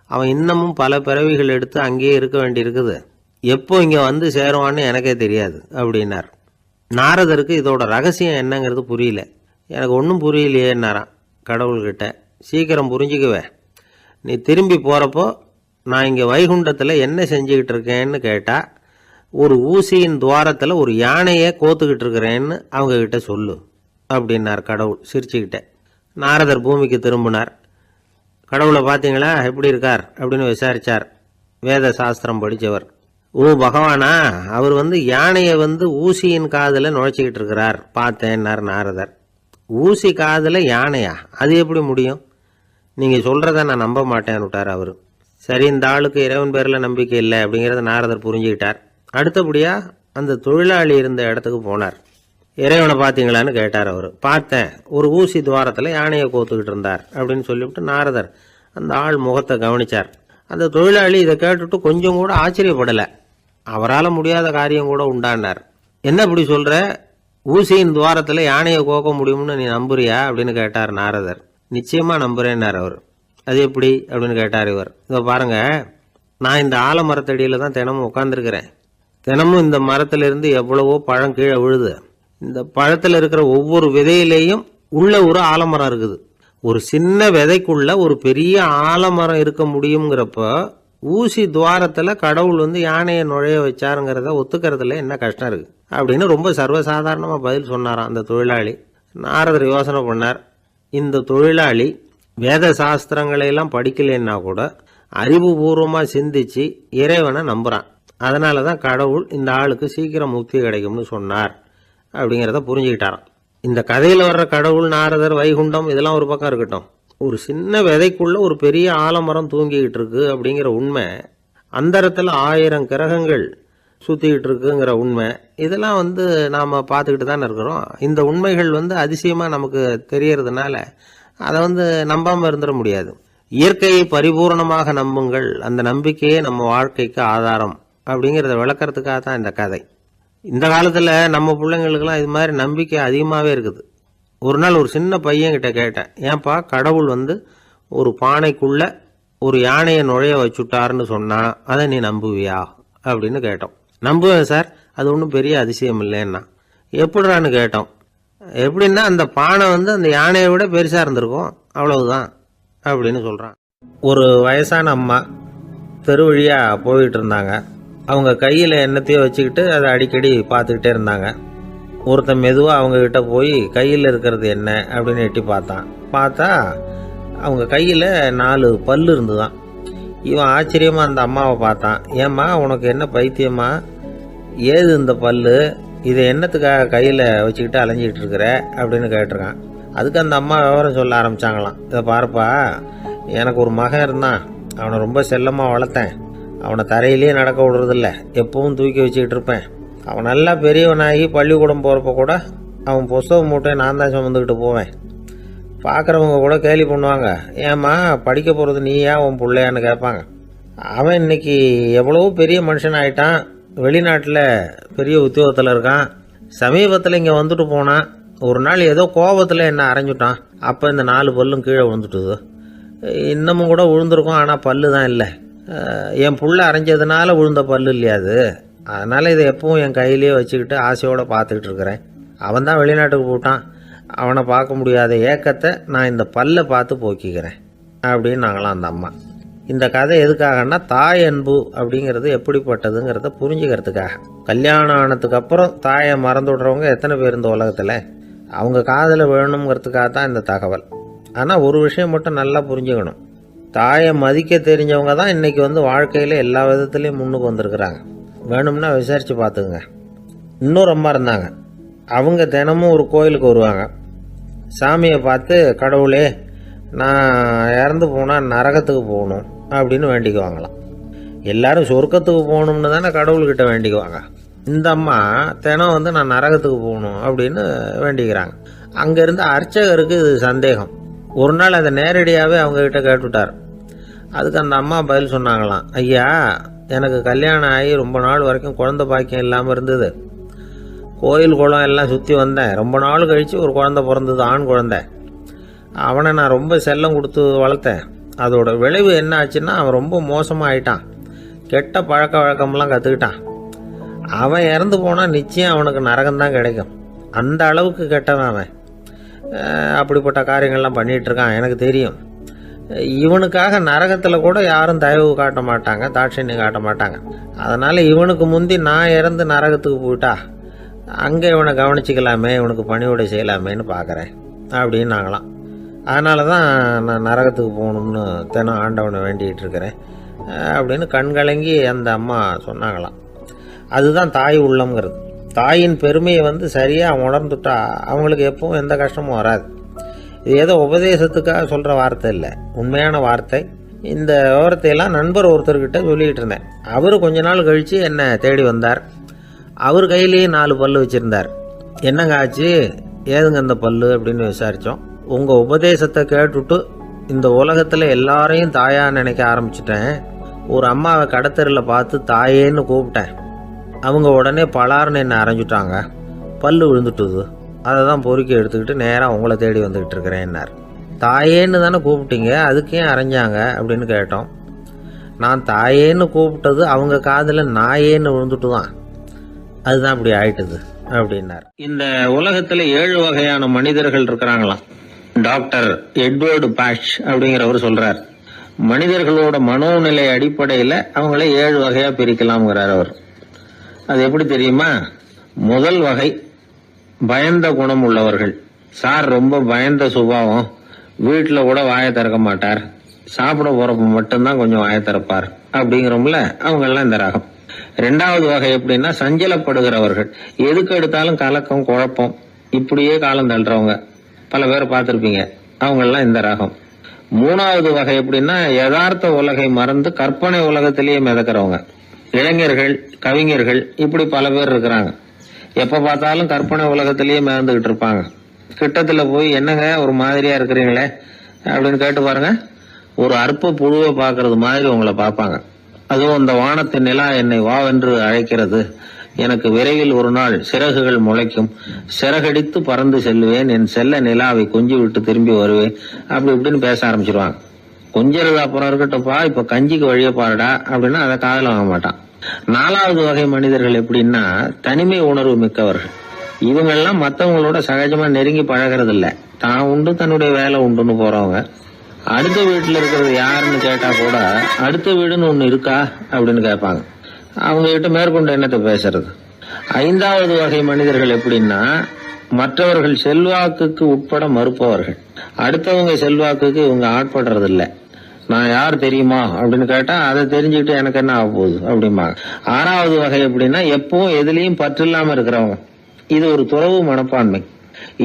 அவன் இன்னமும் பல பிறவிகள் எடுத்து அங்கேயே இருக்க வேண்டியிருக்குது. எப்போ இங்கே வந்து சேருவான்னு எனக்கே தெரியாது அப்படின்னார். நாரதருக்கு இதோட ரகசியம் என்னங்கிறது புரியல. எனக்கு ஒன்றும் புரியலையேன்னாரான் கடவுள்கிட்ட. சீக்கிரம் புரிஞ்சுக்குவேன், நீ திரும்பி போகிறப்போ நான் இங்கே வைகுண்டத்தில் என்ன செஞ்சுக்கிட்டு இருக்கேன்னு கேட்டால் ஒரு ஊசியின் துவாரத்தில் ஒரு யானையை கோத்துக்கிட்டு இருக்கிறேன்னு அவங்கக்கிட்ட சொல்லு அப்படின்னார் கடவுள் சிரிச்சுக்கிட்டே. நாரதர் பூமிக்கு திரும்பினார். கடவுளை பார்த்தீங்களா, எப்படி இருக்கார் அப்படின்னு விசாரித்தார் வேத சாஸ்திரம் படித்தவர். ஓ பகவானா, அவர் யானையை ஊசியின் காதில் நுழைச்சிக்கிட்டு இருக்கிறார் பார்த்தேன்னார் நாரதர். ஊசி காதில் யானையா, அது எப்படி முடியும்? நீங்கள் சொல்கிறத நான் நம்ப மாட்டேன்னு விட்டார் அவர். சரி, இந்த ஆளுக்கு இறைவன் பேரில் நம்பிக்கை இல்லை அப்படிங்கிறத நாரதர் புரிஞ்சுக்கிட்டார். அடுத்தபடியாக அந்த தொழிலாளி இருந்த இடத்துக்கு போனார். இறைவனை பார்த்தீங்களான்னு கேட்டார் அவர். பார்த்தேன், ஒரு ஊசி துவாரத்தில் யானையை கோத்துக்கிட்டு இருந்தார் அப்படின்னு சொல்லிவிட்டு நாரதர் அந்த ஆள் முகத்தை கவனித்தார். அந்த தொழிலாளி இதை கேட்டுட்டு கொஞ்சம் கூட ஆச்சரியப்படலை. அவரால் முடியாத காரியம் கூட உண்டானார். என்ன இப்படி சொல்கிற, ஊசியின் துவாரத்தில் யானையை கோக்க முடியும்னு நீ நம்புறியா அப்படின்னு கேட்டார் நாரதர். நிச்சயமாக நம்புகிறேன்னார் அவர். அது எப்படி அப்படின்னு கேட்டார் இவர். இதை பாருங்கள், நான் இந்த ஆலமரத்தடியில் தான் தினமும் உட்காந்துருக்கிறேன். தினமும் இந்த மரத்திலிருந்து எவ்வளவோ பழம் கீழே விழுது. இந்த பழத்தில் இருக்கிற ஒவ்வொரு விதையிலேயும் உள்ள ஒரு ஆலமரம் இருக்குது. ஒரு சின்ன விதைக்குள்ள ஒரு பெரிய ஆலமரம் இருக்க முடியுங்கிறப்ப ஊசி துவாரத்தில் கடவுள் யானையை நுழைய வச்சாருங்கிறத ஒத்துக்கிறதுல என்ன கஷ்டம் இருக்குது அப்படின்னு ரொம்ப சர்வசாதாரணமாக பதில் சொன்னாராம் அந்த தொழிலாளி. நாரதர் யோசனை பண்ணார். இந்த தொழிலாளி வேத சாஸ்திரங்களையெல்லாம் படிக்கலைன்னா கூட அறிவுபூர்வமாக சிந்திச்சு இறைவனை நம்புகிறான். அதனால தான் கடவுள் இந்த ஆளுக்கு சீக்கிரம் முக்தி கிடைக்கும்னு சொன்னார் அப்படிங்கிறத புரிஞ்சுக்கிட்டாராம். இந்த கதையில் வர்ற கடவுள், நாரதர், வைகுண்டம் இதெல்லாம் ஒரு பக்கம் இருக்கட்டும், ஒரு சின்ன விதைக்குள்ள ஒரு பெரிய ஆலமரம் தூங்கிக்கிட்டு இருக்கு அப்படிங்கிற உண்மை, அந்தரத்தில் 1000 கிரகங்கள் சுற்றிக்கிட்டு இருக்குங்கிற உண்மை, இதெல்லாம் நாம் பார்த்துக்கிட்டு தானே இருக்கிறோம். இந்த உண்மைகள் அதிசயமாக நமக்கு தெரியறதுனால அதை நம்பாமல் இருந்துட முடியாது. இயற்கையை பரிபூர்ணமாக நம்புங்கள், அந்த நம்பிக்கையே நம்ம வாழ்க்கைக்கு ஆதாரம் அப்படிங்கிறத விளக்கறதுக்காக தான் இந்த கதை. இந்த காலத்தில் நம்ம பிள்ளைங்களுக்கெல்லாம் இது மாதிரி நம்பிக்கை அதிகமாகவே இருக்குது. ஒரு நாள் ஒரு சின்ன பையன்கிட்ட கேட்டேன், ஏன்பா கடவுள் ஒரு பானைக்குள்ளே ஒரு யானையை நுழைய வச்சுட்டாருன்னு சொன்னால் அதை நீ நம்புவியா அப்படின்னு கேட்டோம். நம்புவேன் சார், அது ஒன்றும் பெரிய அதிசயம் இல்லைன்னா. எப்படிறான்னு கேட்டோம். எப்படின்னா அந்த பானை அந்த யானையை விட பெருசாக இருந்திருக்கும், அவ்வளவுதான் அப்படின்னு சொல்கிறான். ஒரு வயசான அம்மா தெரு வழியாக போயிட்டு இருந்தாங்க. அவங்க கையில் எண்ணத்தையோ வச்சுக்கிட்டு அதை அடிக்கடி பார்த்துக்கிட்டே இருந்தாங்க. ஒருத்தன் மெதுவாக அவங்கக்கிட்ட போய் கையில் இருக்கிறது என்ன அப்படின்னு எட்டி பார்த்தா அவங்க கையில் 4 பல்லு இருந்துதான். இவன் ஆச்சரியமாக அந்த அம்மாவை பார்த்தான். ஏம்மா, உனக்கு என்ன பைத்தியமா, ஏது இந்த பல்லு, இதை என்னத்துக்காக கையில் வச்சுக்கிட்டு அலைஞ்சிக்கிட்டு இருக்கிற அப்படின்னு கேட்டிருக்கான். அதுக்கு அந்த அம்மா விவரம் சொல்ல ஆரம்பித்தாங்களாம். இதை பாருப்பா, எனக்கு ஒரு மகன் இருந்தான், அவனை ரொம்ப செல்லமாக வளர்த்தேன். அவனை தரையிலேயே நடக்க விடுறதில்ல, எப்பவும் தூக்கி வச்சுக்கிட்டு இருப்பேன். அவன் நல்லா பெரியவனாகி பள்ளிக்கூடம் போகிறப்ப கூட அவன் புஸ்தக மூட்டையை நான் தான் சுமந்துக்கிட்டு போவேன். பார்க்குறவங்க கூட கேலி பண்ணுவாங்க, ஏம்மா படிக்க போகிறது நீயா உன் பிள்ளையான்னு கேட்பாங்க. அவன் இன்னைக்கு எவ்வளவோ பெரிய மனுஷன் ஆகிட்டான், வெளிநாட்டில் பெரிய உத்தியோகத்தில் இருக்கான். சமீபத்தில் இங்கே வந்துட்டு போனான். ஒரு நாள் ஏதோ கோபத்தில் என்ன அரைஞ்சுட்டான். அப்போ இந்த 4 பல்லும் கீழே விழுந்துட்டுது. இன்னமும் கூட விழுந்திருக்கும், ஆனால் பல்லு தான் இல்லை. என் புள்ள அரைஞ்சதுனால விழுந்த பல்லு இல்லையா அது, அதனால் இதை எப்பவும் என் கையிலேயே வச்சுக்கிட்டு ஆசையோடு பார்த்துக்கிட்டு இருக்கிறேன். அவன் தான் வெளிநாட்டுக்கு போட்டான், அவனை பார்க்க முடியாத ஏக்கத்தை நான் இந்த பல்லை பார்த்து போக்கிக்கிறேன் அப்படின்னு நாங்களாம் அந்த அம்மா. இந்த கதை எதுக்காகன்னா தாய் அன்பு அப்படிங்கிறது எப்படிப்பட்டதுங்கிறத புரிஞ்சுக்கிறதுக்காக. கல்யாணம் ஆனதுக்கு அப்புறம் தாயை மறந்து விடுறவங்க எத்தனை பேர் இந்த உலகத்தில்? அவங்க காதில் வேணுங்கிறதுக்காக தான் இந்த தகவல். ஆனால் ஒரு விஷயம் மட்டும் நல்லா புரிஞ்சுக்கணும், தாயை மதிக்க தெரிஞ்சவங்க தான் இன்றைக்கி வாழ்க்கையில் எல்லா விதத்துலேயும் முன்னுக்கு வந்திருக்கிறாங்க. வேணும்னா விசாரித்து பார்த்துக்குங்க. இன்னொரு அம்மா இருந்தாங்க, அவங்க தினமும் ஒரு கோயிலுக்கு வருவாங்க. சாமியை பார்த்து, கடவுளே நான் இறந்து போனால் நரகத்துக்கு போகணும் அப்படின்னு வேண்டிக்குவாங்களாம். எல்லாரும் சொர்க்கத்துக்கு போகணும்னு தானே கடவுள்கிட்ட வேண்டிக்குவாங்க. இந்த அம்மா தினம் நான் நரகத்துக்கு போகணும் அப்படின்னு வேண்டிக்கிறாங்க. அங்கேருந்து அர்ச்சகருக்கு இது சந்தேகம். ஒரு நாள் அதை நேரடியாகவே அவங்கக்கிட்ட கேட்டுவிட்டார். அதுக்கு அந்த அம்மா பதில் சொன்னாங்களாம், ஐயா, எனக்கு கல்யாணம் ஆகி ரொம்ப நாள் வரைக்கும் குழந்தை பாக்கியம் இல்லாமல் இருந்தது. கோயில் குளம் எல்லாம் சுற்றி வந்தேன். ரொம்ப நாள் கழித்து ஒரு குழந்தை பிறந்தது, ஆண் குழந்தை. அவனை நான் ரொம்ப செல்லம் கொடுத்து வளர்த்தேன். அதோட விளைவு என்ன ஆச்சுன்னா, அவன் ரொம்ப மோசமாக ஆயிட்டான். கெட்ட பழக்க வழக்கம்லாம் கற்றுக்கிட்டான். அவன் இறந்து போனால் நிச்சயம் அவனுக்கு நரகம்தான் கிடைக்கும். அந்த அளவுக்கு கெட்டவன் அவன். அப்படிப்பட்ட காரியங்கள்லாம் பண்ணிகிட்ருக்கான், எனக்கு தெரியும். இவனுக்காக நரகத்தில் கூட யாரும் தயவு காட்ட மாட்டாங்க, தாட்சண்யம் காட்ட மாட்டாங்க. அதனால் இவனுக்கு முந்தி நான் இறந்து நரகத்துக்கு போயிட்டா அங்கே இவனை கவனிச்சிக்கலாமே, இவனுக்கு பணிவிடை செய்யலாமேன்னு பார்க்குறேன் அப்படின்னு நாங்களாம். அதனால தான் நான் நரகத்துக்கு போகணும்னு தினம் ஆண்டவனை வேண்டிகிட்டு இருக்கிறேன் அப்படின்னு கண்கலங்கி அந்த அம்மா சொன்னாங்களாம். அதுதான் தாய் உள்ளம்ங்கிறது. தாயின் பெருமையை சரியாக உணர்ந்துட்டா அவங்களுக்கு எப்பவும் எந்த கஷ்டமும் வராது. இது ஏதோ உபதேசத்துக்காக சொல்கிற வார்த்தை இல்லை, உண்மையான வார்த்தை. இந்த விவரத்தையெல்லாம் நண்பர் ஒருத்தர்கிட்ட சொல்லிகிட்டு இருந்தேன். அவர் கொஞ்ச நாள் கழித்து என்னை தேடி வந்தார். அவர் கையிலேயே 4 பல்லு வச்சுருந்தார். என்னங்க ஆச்சு, ஏதுங்க இந்த பல்லு அப்படின்னு விசாரித்தோம். உங்கள் உபதேசத்தை கேட்டுவிட்டு இந்த உலகத்தில் எல்லாரையும் தாயாக நினைக்க ஆரம்பிச்சிட்டேன். ஒரு அம்மாவை கடத்தரில் பார்த்து தாயேன்னு கூப்பிட்டேன். அவங்க உடனே பலார்னு என்னை அரைஞ்சிட்டாங்க. பல்லு விழுந்துட்டுது. அதை தான் பொறுக்கி எடுத்துக்கிட்டு நேராக உங்களை தேடி வந்துக்கிட்டு இருக்கிறேன்னார். தாயேன்னு தானே கூப்பிட்டீங்க, அதுக்கே அரைஞ்சாங்க அப்படின்னு கேட்டோம். நான் தாயேன்னு கூப்பிட்டது அவங்க காதில் நாயேன்னு விழுந்துட்டு தான், அதுதான் இப்படி ஆயிட்டுது அப்படின்னார். இந்த உலகத்தில் 7 வகையான மனிதர்கள் இருக்கிறாங்களாம். டாக்டர் எட்வர்டு பாஷ் அப்படிங்கிறவர் சொல்றார். மனிதர்களோட மனோநிலை அடிப்படையில் அவங்கள 7 வகையா பிரிக்கலாம்ங்கிறார் அவர். அது எப்படி தெரியுமா? முதல் வகை பயந்த குணம் உள்ளவர்கள். சார் ரொம்ப பயந்த சுபாவம், வீட்டில் கூட வாயை திறக்க மாட்டார், சாப்பிட போறப்ப மட்டும்தான் கொஞ்சம் வாயை திறப்பார் அப்படிங்கிறோம்ல, அவங்கெல்லாம் இந்த ரகம். 2வது வகை எப்படின்னா சஞ்சலப்படுகிறவர்கள். எதுக்கு எடுத்தாலும் கலக்கம் குழப்பம், இப்படியே காலம் தள்ளுறவங்க பல பேர் பார்த்துருப்பீங்க, அவங்கெல்லாம் இந்த ரகம். 3வது வகை எப்படின்னா யதார்த்த உலகை மறந்து கற்பனை உலகத்திலேயே மிதக்கிறவங்க. இளைஞர்கள், கவிஞர்கள், இப்படி பல பேர் இருக்கிறாங்க. எப்ப பார்த்தாலும் கற்பனை உலகத்திலேயே மிதந்துகிட்டு இருப்பாங்க. கிட்டத்துல போய் என்னங்க ஒரு மாதிரியா இருக்கிறீங்களே அப்படின்னு கேட்டு பாருங்க, ஒரு அற்ப புழுவை பார்க்கறது மாதிரி உங்களை பார்ப்பாங்க. அதுவும் அந்த வானத்து நிலா என்னை வாவென்று அழைக்கிறது, எனக்கு விரைவில் ஒரு நாள் சிறகுகள் முளைக்கும், சிறகடித்து பறந்து செல்லுவேன், என் செல்ல நிலாவை கொஞ்சி விட்டு திரும்பி வருவேன், அப்படி இப்படின்னு பேச ஆரம்பிச்சிருவாங்க. கொஞ்சிறது அப்புறம் இருக்கட்டும்ப்பா, இப்ப கஞ்சிக்கு வழிய பாருடா அப்படின்னா அதை காதல வாங்க மாட்டான். 4வது வகை மனிதர்கள் எப்படின்னா தனிமை உணர்வு மிக்கவர்கள். இவங்கெல்லாம் மற்றவங்களோட சகஜமா நெருங்கி பழகிறது இல்லை, தான் உண்டு தன்னுடைய வேலை உண்டுன்னு போறவங்க. அடுத்த வீட்டுல இருக்கிறது யாருன்னு கேட்டா கூட அடுத்த வீடுன்னு ஒண்ணு இருக்கா அப்படின்னு கேட்பாங்க. அவங்க கிட்ட மேற்கொண்டு என்னத்தை பேசுறது. 5வது வகை மனிதர்கள் எப்படின்னா மற்றவர்கள் செல்வாக்குக்கு உட்பட மறுப்பவர்கள். அடுத்தவங்க செல்வாக்குக்கு இவங்க ஆட்படுறது இல்லை. நான் யார் தெரியுமா அப்படின்னு கேட்டா அதை தெரிஞ்சுக்கிட்டு எனக்கு என்ன ஆக போகுது அப்படிம்பாங்க. 6வது வகை எப்படின்னா எப்பவும் எதுலயும் பற்று இல்லாம இருக்கிறவங்க. இது ஒரு துறவு மனப்பான்மை.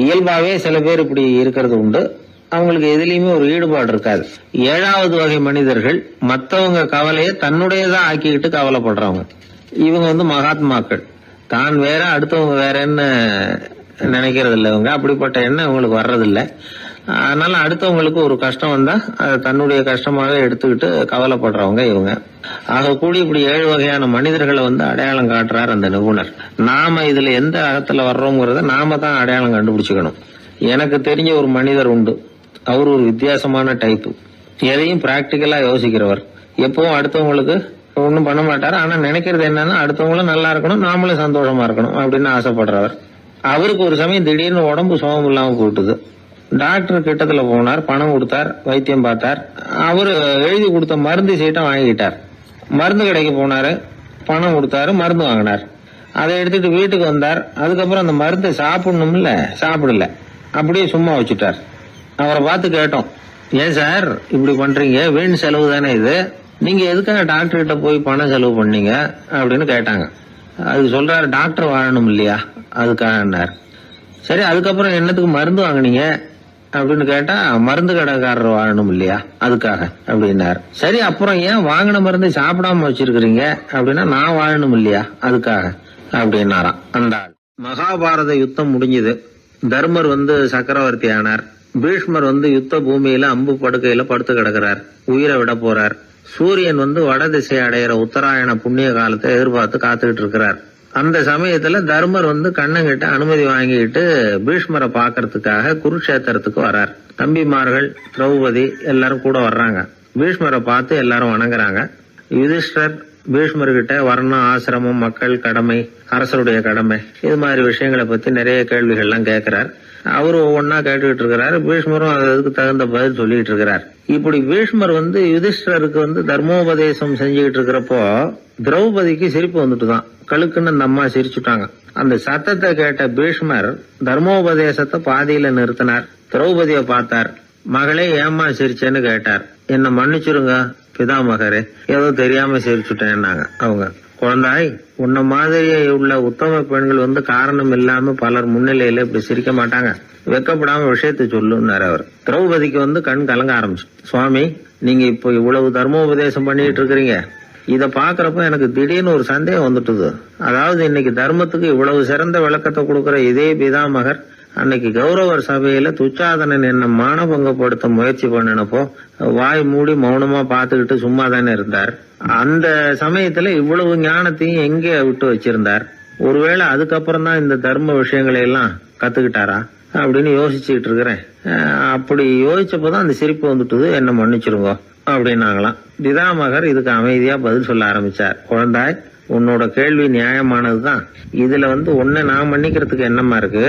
இயல்பாவே சில பேர் இப்படி இருக்கிறது உண்டு, அவங்களுக்கு எதுலயுமே ஒரு ஈடுபாடு இருக்காது. 7வது வகை மனிதர்கள் மற்றவங்க கவலையை தன்னுடையதான் ஆக்கிக்கிட்டு கவலைப்படுறவங்க. இவங்க மகாத்மாக்கள். தான் வேற அடுத்தவங்க வேறன்னு நினைக்கிறது இல்லை இவங்க. அப்படிப்பட்ட எண்ணம் இவங்களுக்கு வர்றதில்லை. அதனால அடுத்தவங்களுக்கு ஒரு கஷ்டம் வந்தா அதை தன்னுடைய கஷ்டமாக எடுத்துக்கிட்டு கவலைப்படுறவங்க இவங்க. ஆக கூடி இப்படி 7 வகையான மனிதர்களை அடையாளம் காட்டுறார் அந்த நிபுணர். நாம இதுல எந்த அகத்துல வர்றோங்கிறத நாம தான் அடையாளம் கண்டுபிடிச்சுக்கணும். எனக்கு தெரிஞ்ச ஒரு மனிதர் உண்டு. அவர் ஒரு வித்தியாசமான டைப்பு. எதையும் பிராக்டிக்கலா யோசிக்கிறவர். எப்பவும் அடுத்தவங்களுக்கு ஒன்றும் பண்ண மாட்டாரு. ஆனா நினைக்கிறது என்னன்னா அடுத்தவங்களும் நல்லா இருக்கணும், நாமளும் சந்தோஷமா இருக்கணும் அப்படின்னு ஆசைப்படுறவர். அவருக்கு ஒரு சமயம் திடீர்னு உடம்பு சுகம் இல்லாம போயிட்டுது. டாக்டர் கிட்டத்துல போனார், பணம் கொடுத்தார், வைத்தியம் பார்த்தார். அவரு எழுதி கொடுத்த மருந்து சீட்டை வாங்கிட்டார். மருந்து கடைக்கு போனாரு, பணம் கொடுத்தாரு, மருந்து வாங்கினார். அதை எடுத்துட்டு வீட்டுக்கு வந்தார். அதுக்கப்புறம் அந்த மருந்தை சாப்பிடணும்ல, சாப்பிடல, அப்படியே சும்மா வச்சுட்டார். அவரை பார்த்து கேட்டோம், ஏன் சார் இப்படி பண்றீங்க, வீண் செலவு தானே இது, நீங்க எதுக்காக டாக்டர் கிட்ட போய் பணம் செலவு பண்ணீங்க அப்படின்னு கேட்டாங்க. அதுக்கு சொல்றாரு, டாக்டர் வாழணும் இல்லையா அதுக்காக. சரி, அதுக்கப்புறம் என்னத்துக்கு மருந்து வாங்கினீங்க அப்படின்னு கேட்டா, மருந்து கடைக்காரர் வாழணும் இல்லையா அதுக்காக அப்படின்னாரு. சரி, அப்புறம் ஏன் வாங்கின மருந்து சாப்பிடாம வச்சிருக்கிறீங்க அப்படின்னா, நான் வாழணும் இல்லையா அதுக்காக அப்படின்னாராம் அந்த ஆள். மகாபாரத யுத்தம் முடிஞ்சது. தர்மர் சக்கரவர்த்தி ஆனார். பீஷ்மர் யுத்த பூமியில அம்பு படுக்கையில படுத்து கிடக்கிறார், உயிரை விட போறார். சூரியன் வட திசை அடையிற உத்தராயண புண்ணிய காலத்தை எதிர்பார்த்து காத்துக்கிட்டு இருக்கிறார். அந்த சமயத்துல தர்மர் கண்ணங்கிட்ட அனுமதி வாங்கிட்டு பீஷ்மரை பாக்கிறதுக்காக குருக்ஷேத்திரத்துக்கு வர்றார். தம்பிமார்கள், திரௌபதி எல்லாரும் கூட வர்றாங்க. பீஷ்மரை பார்த்து எல்லாரும் வணங்குறாங்க. யுதிஷ்டர் பீஷ்மர்கிட்ட வர்ணம், ஆசிரமம், மக்கள் கடமை, அரசருடைய கடமை, இது மாதிரி விஷயங்களை பத்தி நிறைய கேள்விகள்லாம் கேட்கிறார். அவரு ஒவ்வொன்னா கேட்டுக்கிட்டு இருக்கிறாரு. பீஷ்மரும் அதுக்கு தகுந்த பதில் சொல்லிட்டு இருக்கிறார். இப்படி பீஷ்மர் யுதிஷ்டருக்கு தர்மோபதேசம் செஞ்சுக்கிட்டு இருக்கிறப்போ திரௌபதிக்கு சிரிப்பு வந்துட்டுதான். கழுக்குன்னு அந்த அம்மா சிரிச்சுட்டாங்க. அந்த சத்தத்தை கேட்ட பீஷ்மர் தர்மோபதேசத்தை பாதியில நிறுத்தினார். திரௌபதிய பார்த்தார். மகளே, ஏம்மா சிரிச்சேன்னு கேட்டார். என்ன மன்னிச்சிருங்க பிதாமகரே, ஏதோ தெரியாம சிரிச்சுட்டேன்னாங்க அவங்க. குழந்தாய், உன்ன மாதிரியே உள்ள உத்தம பெண்கள் காரணம் இல்லாம பலர் முன்னிலையில இப்படி சிரிக்க மாட்டாங்க. வெக்கப்படாம விஷயத்தை சொல்லுன்னாரு அவர். திரௌபதிக்கு கண் கலங்க ஆரம்பிச்சு. சுவாமி, நீங்க இப்போ இவ்வளவு தர்மோபதேசம் பண்ணிட்டு இருக்கிறீங்க, இத பாக்குறப்ப எனக்கு திடீர்னு ஒரு சந்தேகம் வந்துட்டுது. அதாவது இன்னைக்கு தர்மத்துக்கு இவ்வளவு சிறந்த விளக்கத்தை கொடுக்கிற இதே பிதாமகர் அன்னைக்கு கௌரவர் சபையில துச்சாதனன் என்ன மானபங்கப்படுத்த முயற்சி பண்ணினப்போ வாய் மூடி மௌனமா பாத்துக்கிட்டு சும்மா தானே இருந்தார். அந்த சமயத்துல இவ்வளவு ஞானத்தையும் எங்க விட்டு வச்சிருந்தார்? ஒருவேளை அதுக்கப்புறம் தான் இந்த தர்ம விஷயங்களை எல்லாம் கத்துக்கிட்டாரா அப்படின்னு யோசிச்சுட்டு இருக்கிறேன். அப்படி யோசிச்சப்பதான் அந்த சிரிப்பு வந்துட்டுது, என்ன மன்னிச்சிருங்க அப்படின்னாங்களாம். பிதாமகர் இதுக்கு அமைதியா பதில் சொல்ல ஆரம்பிச்சார். குழந்தாய், உன்னோட கேள்வி நியாயமானதுதான். இதுல உன்னை நான் மன்னிக்கிறதுக்கு என்னமா இருக்கு?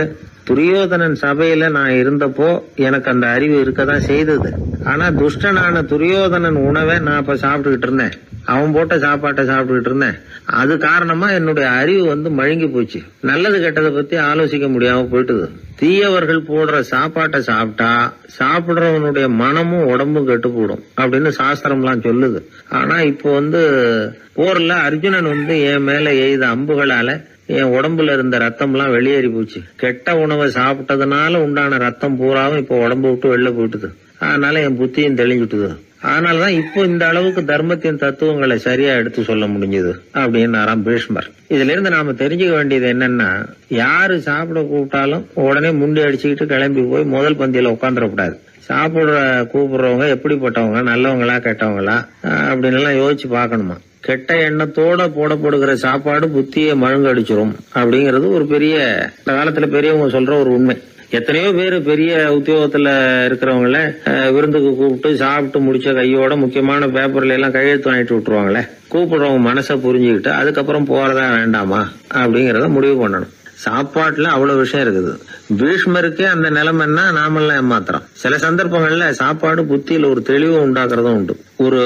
துரியோதனன் சபையில நான் இருந்தப்போ எனக்கு அந்த அறிவு இருக்கதான் செய்தது. ஆனா துஷ்டனான துரியோதனன் உணவை நான் அப்ப சாப்பிட்டுக்கிட்டு இருந்தேன். அவன் போட்ட சாப்பாட்டை சாப்பிட்டுக்கிட்டு இருந்தேன். அது காரணமா என்னுடைய அறிவு மழுங்கி போச்சு. நல்லது கெட்டதை பத்தி ஆலோசிக்க முடியாம போயிட்டுது. தீயவர்கள் போடுற சாப்பாட்டை சாப்பிட்டா சாப்பிடுறவனுடைய மனமும் உடம்பும் கெட்டு போடும் அப்படின்னு சாஸ்திரம்லாம் சொல்லுது. ஆனா இப்போ போர்ல அர்ஜுனன் என் மேல எய்த அம்புகளால என் உடம்புல இருந்த ரத்தம் எல்லாம் வெளியேறி போச்சு. கெட்ட உணவை சாப்பிட்டதுனால உண்டான ரத்தம் பூராவும் இப்போ உடம்பு விட்டு வெளில போயிட்டுது. அதனால என் புத்தியும் தெளிஞ்சுட்டுது. அதனாலதான் இப்போ இந்த அளவுக்கு தர்மத்தின் தத்துவங்களை சரியா எடுத்து சொல்ல முடிஞ்சது அப்படின்னு பீஷ்மர். இதுல இருந்து நாம தெரிஞ்சுக்க வேண்டியது என்னன்னா, யாரு சாப்பிட கூப்பிட்டாலும் உடனே முண்டி அடிச்சுக்கிட்டு கிளம்பி போய் முதல் பந்தியில உட்காந்துடக்கூடாது. கூப்பிடுறவங்க எப்படிப்பட்டவங்க, நல்லவங்களா கெட்டவங்களா அப்படின்னு எல்லாம் யோசிச்சு பாக்கணுமா. கெட்ட எண்ணத்தோட போடப்படுகிற சாப்பாடு புத்தியை மழுங்கடிச்சிரும் அப்படிங்கறது ஒரு பெரிய, இந்த காலத்துல பெரியவங்க சொல்ற ஒரு உண்மை. எத்தனையோ பேர் பெரிய உத்தியோகத்துல இருக்கிறவங்கள விருந்துக்கு கூப்பிட்டு சாப்பிட்டு முடிச்ச கையோட முக்கியமான பேப்பர்ல எல்லாம் கையெழுத்து வாங்கிட்டு விட்டுருவாங்களே. கூப்பிடுறவங்க மனசை புரிஞ்சுக்கிட்டு அதுக்கப்புறம் போறதா வேண்டாமா அப்படிங்கறத முடிவு பண்ணணும். சாப்பாட்டுல அவ்வளவு விஷயம் இருக்குது. பீஷ்மருக்கே அந்த நிலைமைன்னா நாமெல்லாம் ஏமாத்திரம். சில சந்தர்ப்பங்கள்ல சாப்பாடு புத்தியில ஒரு தெளிவு உண்டாக்குறதும் உண்டு. ஒரு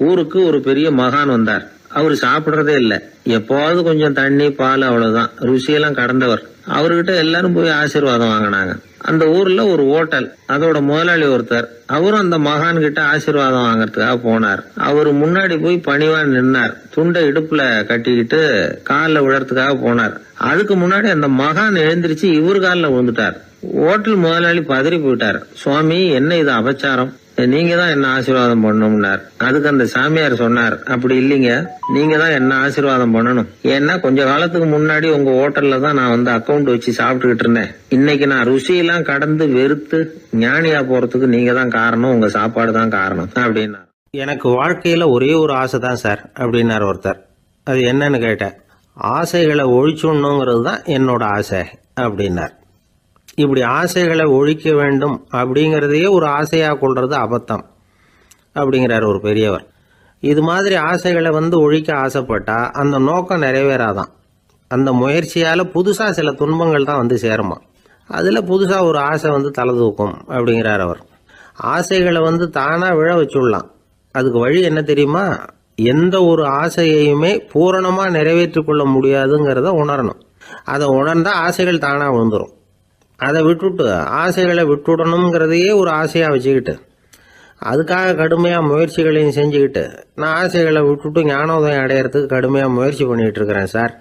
ஊருக்கு ஒரு பெரிய மகான் வந்தார். அவரு சாப்பிடுறதே இல்ல, எப்போவாவது கொஞ்சம் தண்ணி பால் அவ்வளவுதான், ருசியெல்லாம் கடந்தவர். அவர்கிட்ட எல்லாரும் போய் ஆசீர்வாதம் வாங்கினாங்க. அந்த ஊர்ல ஒரு ஹோட்டல், அதோட முதலாளி ஒருத்தர், அவரும் அந்த மகான் கிட்ட ஆசீர்வாதம் வாங்கறதுக்காக போனார். அவரு முன்னாடி போய் பணிவா நின்னார். துண்டை இடுப்புல கட்டிக்கிட்டு காலில் விழறதுக்காக போனார். அதுக்கு முன்னாடி அந்த மகான் எழுந்திருச்சு இவரு காலில் விழுந்துட்டார். ஹோட்டல் முதலாளி பதறி போயிட்டார். சுவாமி, என்ன இது அபச்சாரம், நீங்க தான் என்ன ஆசீர்வாதம் பண்ணணும்னார். அதுக்கு அந்த சாமியார் சொன்னார், அப்படி இல்லைங்க, நீங்க தான் என்ன ஆசீர்வாதம் பண்ணணும். ஏன்னா கொஞ்ச காலத்துக்கு முன்னாடி உங்க ஹோட்டல்ல தான் நான் அக்கௌண்ட் வச்சு சாப்பிட்டுக்கிட்டு இருந்தேன். இன்னைக்கு நான் ருசியெல்லாம் கடந்து வெறுத்து ஞானியா போறதுக்கு நீங்க தான் காரணம், உங்க சாப்பாடு தான் காரணம் அப்படின்னா. எனக்கு வாழ்க்கையில ஒரே ஒரு ஆசை தான் சார் அப்படின்னார் ஒருத்தர். அது என்னன்னு கேட்டேன். ஆசைகளை ஒழிச்சுடணுங்கிறது தான் என்னோட ஆசை அப்படின்னார். இப்படி ஆசைகளை ஒழிக்க வேண்டும் அப்படிங்கிறதையே ஒரு ஆசையாக கொள்வது அபத்தம் அப்படிங்கிறார் ஒரு பெரியவர். இது மாதிரி ஆசைகளை ஒழிக்க ஆசைப்பட்டா அந்த நோக்கம் நிறைவேறாதான். அந்த முயற்சியால் புதுசாக சில துன்பங்கள் தான் சேருமா. அதில் புதுசாக ஒரு ஆசை தலை தூக்கும் அப்படிங்கிறார் அவர். ஆசைகளை தானாக விழ வச்சுடலாம். அதுக்கு வழி என்ன தெரியுமா? எந்த ஒரு ஆசையையுமே பூரணமாக நிறைவேற்றி கொள்ள முடியாதுங்கிறத உணரணும். அதை உணர்ந்தால் ஆசைகள் தானாக விழுந்துடும். அதை விட்டுட்டு ஆசைகளை விட்டுடணுங்கிறதையே ஒரு ஆசையாக வச்சுக்கிட்டு அதுக்காக கடுமையாக முயற்சிகளையும் செஞ்சுக்கிட்டு நான் ஆசைகளை விட்டுட்டு ஞானோதயம் அடையிறதுக்கு கடுமையாக முயற்சி பண்ணிகிட்டு இருக்கிறேன் சார்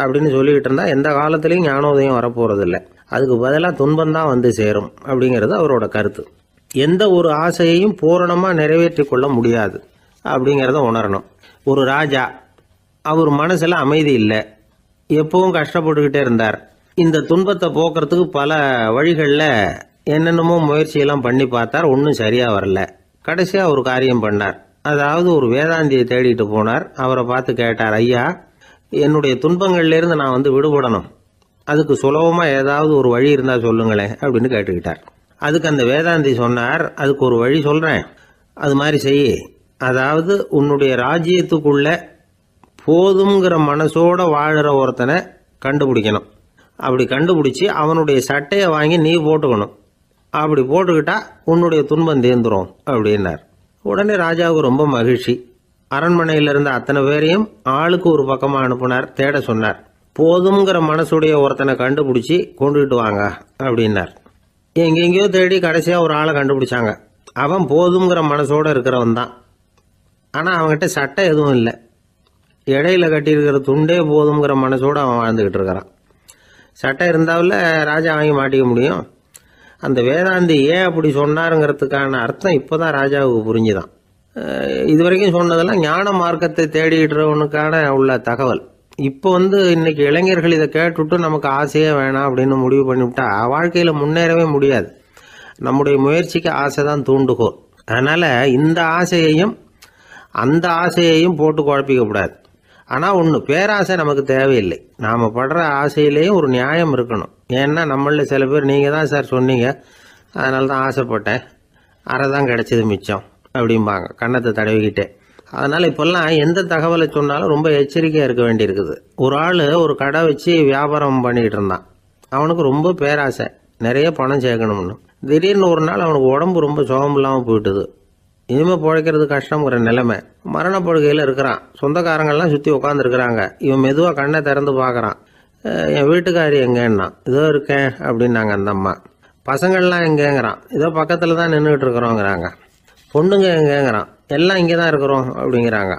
அப்படின்னு சொல்லிக்கிட்டு இருந்தால் எந்த காலத்துலேயும் ஞானோதயம் வரப்போகிறதில்ல. அதுக்கு பதிலாக துன்பந்தான் சேரும் அப்படிங்கிறது அவரோட கருத்து. எந்த ஒரு ஆசையையும் பூரணமாக நிறைவேற்றி கொள்ள முடியாது அப்படிங்கிறத உணரணும். ஒரு ராஜா, அவர் மனசில் அமைதி இல்லை, எப்பவும் கஷ்டப்பட்டுக்கிட்டே இருந்தார். இந்த துன்பத்தை போக்குறதுக்கு பல வழிகளில் என்னென்னமோ முயற்சியெல்லாம் பண்ணி பார்த்தார். ஒன்றும் சரியாக வரல. கடைசியாக ஒரு காரியம் பண்ணார். அதாவது ஒரு வேதாந்தியை தேடிட்டு போனார். அவரை பார்த்து கேட்டார், ஐயா, என்னுடைய துன்பங்கள்லேருந்து நான் விடுபடணும், அதுக்கு சுலபமாக ஏதாவது ஒரு வழி இருந்தால் சொல்லுங்களேன் அப்படின்னு கேட்டுக்கிட்டார். அதுக்கு அந்த வேதாந்தி சொன்னார், அதுக்கு ஒரு வழி சொல்கிறேன், அது மாதிரி செய். அதாவது உன்னுடைய ராஜ்யத்துக்குள்ள போதுங்கிற மனசோட வாழுற ஒருத்தனை கண்டுபிடிக்கணும். அப்படி கண்டுபிடிச்சி அவனுடைய சட்டையை வாங்கி நீ போட்டுக்கணும். அப்படி போட்டுக்கிட்டா உன்னுடைய துன்பம் தேர்ந்துடும் அப்படின்னார். உடனே ராஜாவுக்கு ரொம்ப மகிழ்ச்சி. அரண்மனையில் இருந்த அத்தனை பேரையும் ஆளுக்கு ஒரு பக்கமாக அனுப்புனார், தேட சொன்னார். போதுங்கிற மனசுடைய ஒருத்தனை கண்டுபிடிச்சி கொண்டுகிட்டு வாங்க அப்படின்னார். எங்கெங்கேயோ தேடி கடைசியாக ஒரு ஆளை கண்டுபிடிச்சாங்க. அவன் போதுங்கிற மனசோடு இருக்கிறவன் தான். ஆனால் அவன்கிட்ட சட்டை எதுவும் இல்லை. இடையில கட்டியிருக்கிற துண்டே போதுங்கிற மனசோடு அவன் வாழ்ந்துக்கிட்டு இருக்கிறான். சட்டை இருந்தாவில் ராஜா வாங்கி மாட்டிக்க முடியும். அந்த வேதாந்தி ஏன் அப்படி சொன்னாருங்கிறதுக்கான அர்த்தம் இப்போ தான் ராஜாவுக்கு புரிஞ்சுதான். இது வரைக்கும் சொன்னதெல்லாம் ஞான மார்க்கத்தை தேடிடுறவனுக்கான உள்ள தகவல். இப்போ இன்னைக்கு இளைஞர்கள் இதை கேட்டுவிட்டு நமக்கு ஆசையே வேணாம் அப்படின்னு முடிவு பண்ணிவிட்டா வாழ்க்கையில் முன்னேறவே முடியாது. நம்முடைய முயற்சிக்கு ஆசை தான் தூண்டுகோல். அதனால் இந்த ஆசையையும் அந்த ஆசையையும் போட்டு குழப்பிக்கக்கூடாது. ஆனால் ஒன்று, பேராசை நமக்கு தேவையில்லை. நாம் படுற ஆசையிலேயும் ஒரு நியாயம் இருக்கணும். ஏன்னா நம்மளில் சில பேர் நீங்கள் தான் சார் சொன்னீங்க, அதனால தான் ஆசைப்பட்டேன், அரை தான் கிடச்சிது மிச்சம் அப்படிம்பாங்க கன்னத்தை தடவிக்கிட்டே. அதனால் இப்போல்லாம் எந்த தகவலை சொன்னாலும் ரொம்ப எச்சரிக்கையாக இருக்க வேண்டியிருக்குது. ஒரு ஆள் ஒரு கடை வச்சு வியாபாரம் பண்ணிக்கிட்டு இருந்தான். அவனுக்கு ரொம்ப பேராசை, நிறைய பணம் சேர்க்கணும்னு. திடீர்னு ஒரு நாள் அவனுக்கு உடம்பு ரொம்ப சுகம் இல்லாமல் போயிட்டுது. இனிமேல் பிழைக்கிறது கஷ்டங்கிற நிலைமை. மரணப்படுகையில் இருக்கிறான். சொந்தக்காரங்கள்லாம் சுற்றி உட்காந்துருக்குறாங்க. இவன் மெதுவாக கண்ணை திறந்து பார்க்குறான். என் வீட்டுக்காரி எங்கேன்னா, இதோ இருக்கேன் அப்படின்னாங்க அந்த அம்மா. பசங்கள்லாம் எங்கேங்கிறான். இதோ பக்கத்தில் தான் நின்றுக்கிட்டு இருக்கிறோங்கிறாங்க. பொண்ணுங்க எங்கேங்கிறான். எல்லாம் இங்கே தான் இருக்கிறோம் அப்படிங்கிறாங்க.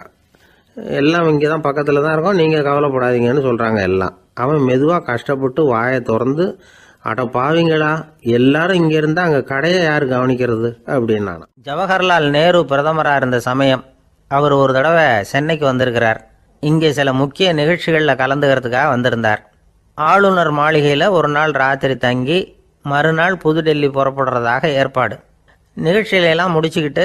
எல்லாம் இங்கே தான் பக்கத்தில் தான் இருக்கோம், நீங்கள் கவலைப்படாதீங்கன்னு சொல்கிறாங்க எல்லாம். அவன் மெதுவாக கஷ்டப்பட்டு வாயை திறந்து, அட பாவிங்களா, எல்லாரும் இங்கே இருந்தால் அங்கே கடையை யார் கவனிக்கிறது அப்படின்னா. ஜவஹர்லால் நேரு பிரதமராக இருந்த சமயம் அவர் ஒரு தடவை சென்னைக்கு வந்திருக்கிறார். இங்கே சில முக்கிய நிகழ்ச்சிகளில் கலந்துக்கிறதுக்காக வந்திருந்தார். ஆளுநர் மாளிகையில் ஒரு நாள் ராத்திரி தங்கி மறுநாள் புதுடெல்லி புறப்படுறதாக ஏற்பாடு. நிகழ்ச்சியிலெல்லாம் முடிச்சுக்கிட்டு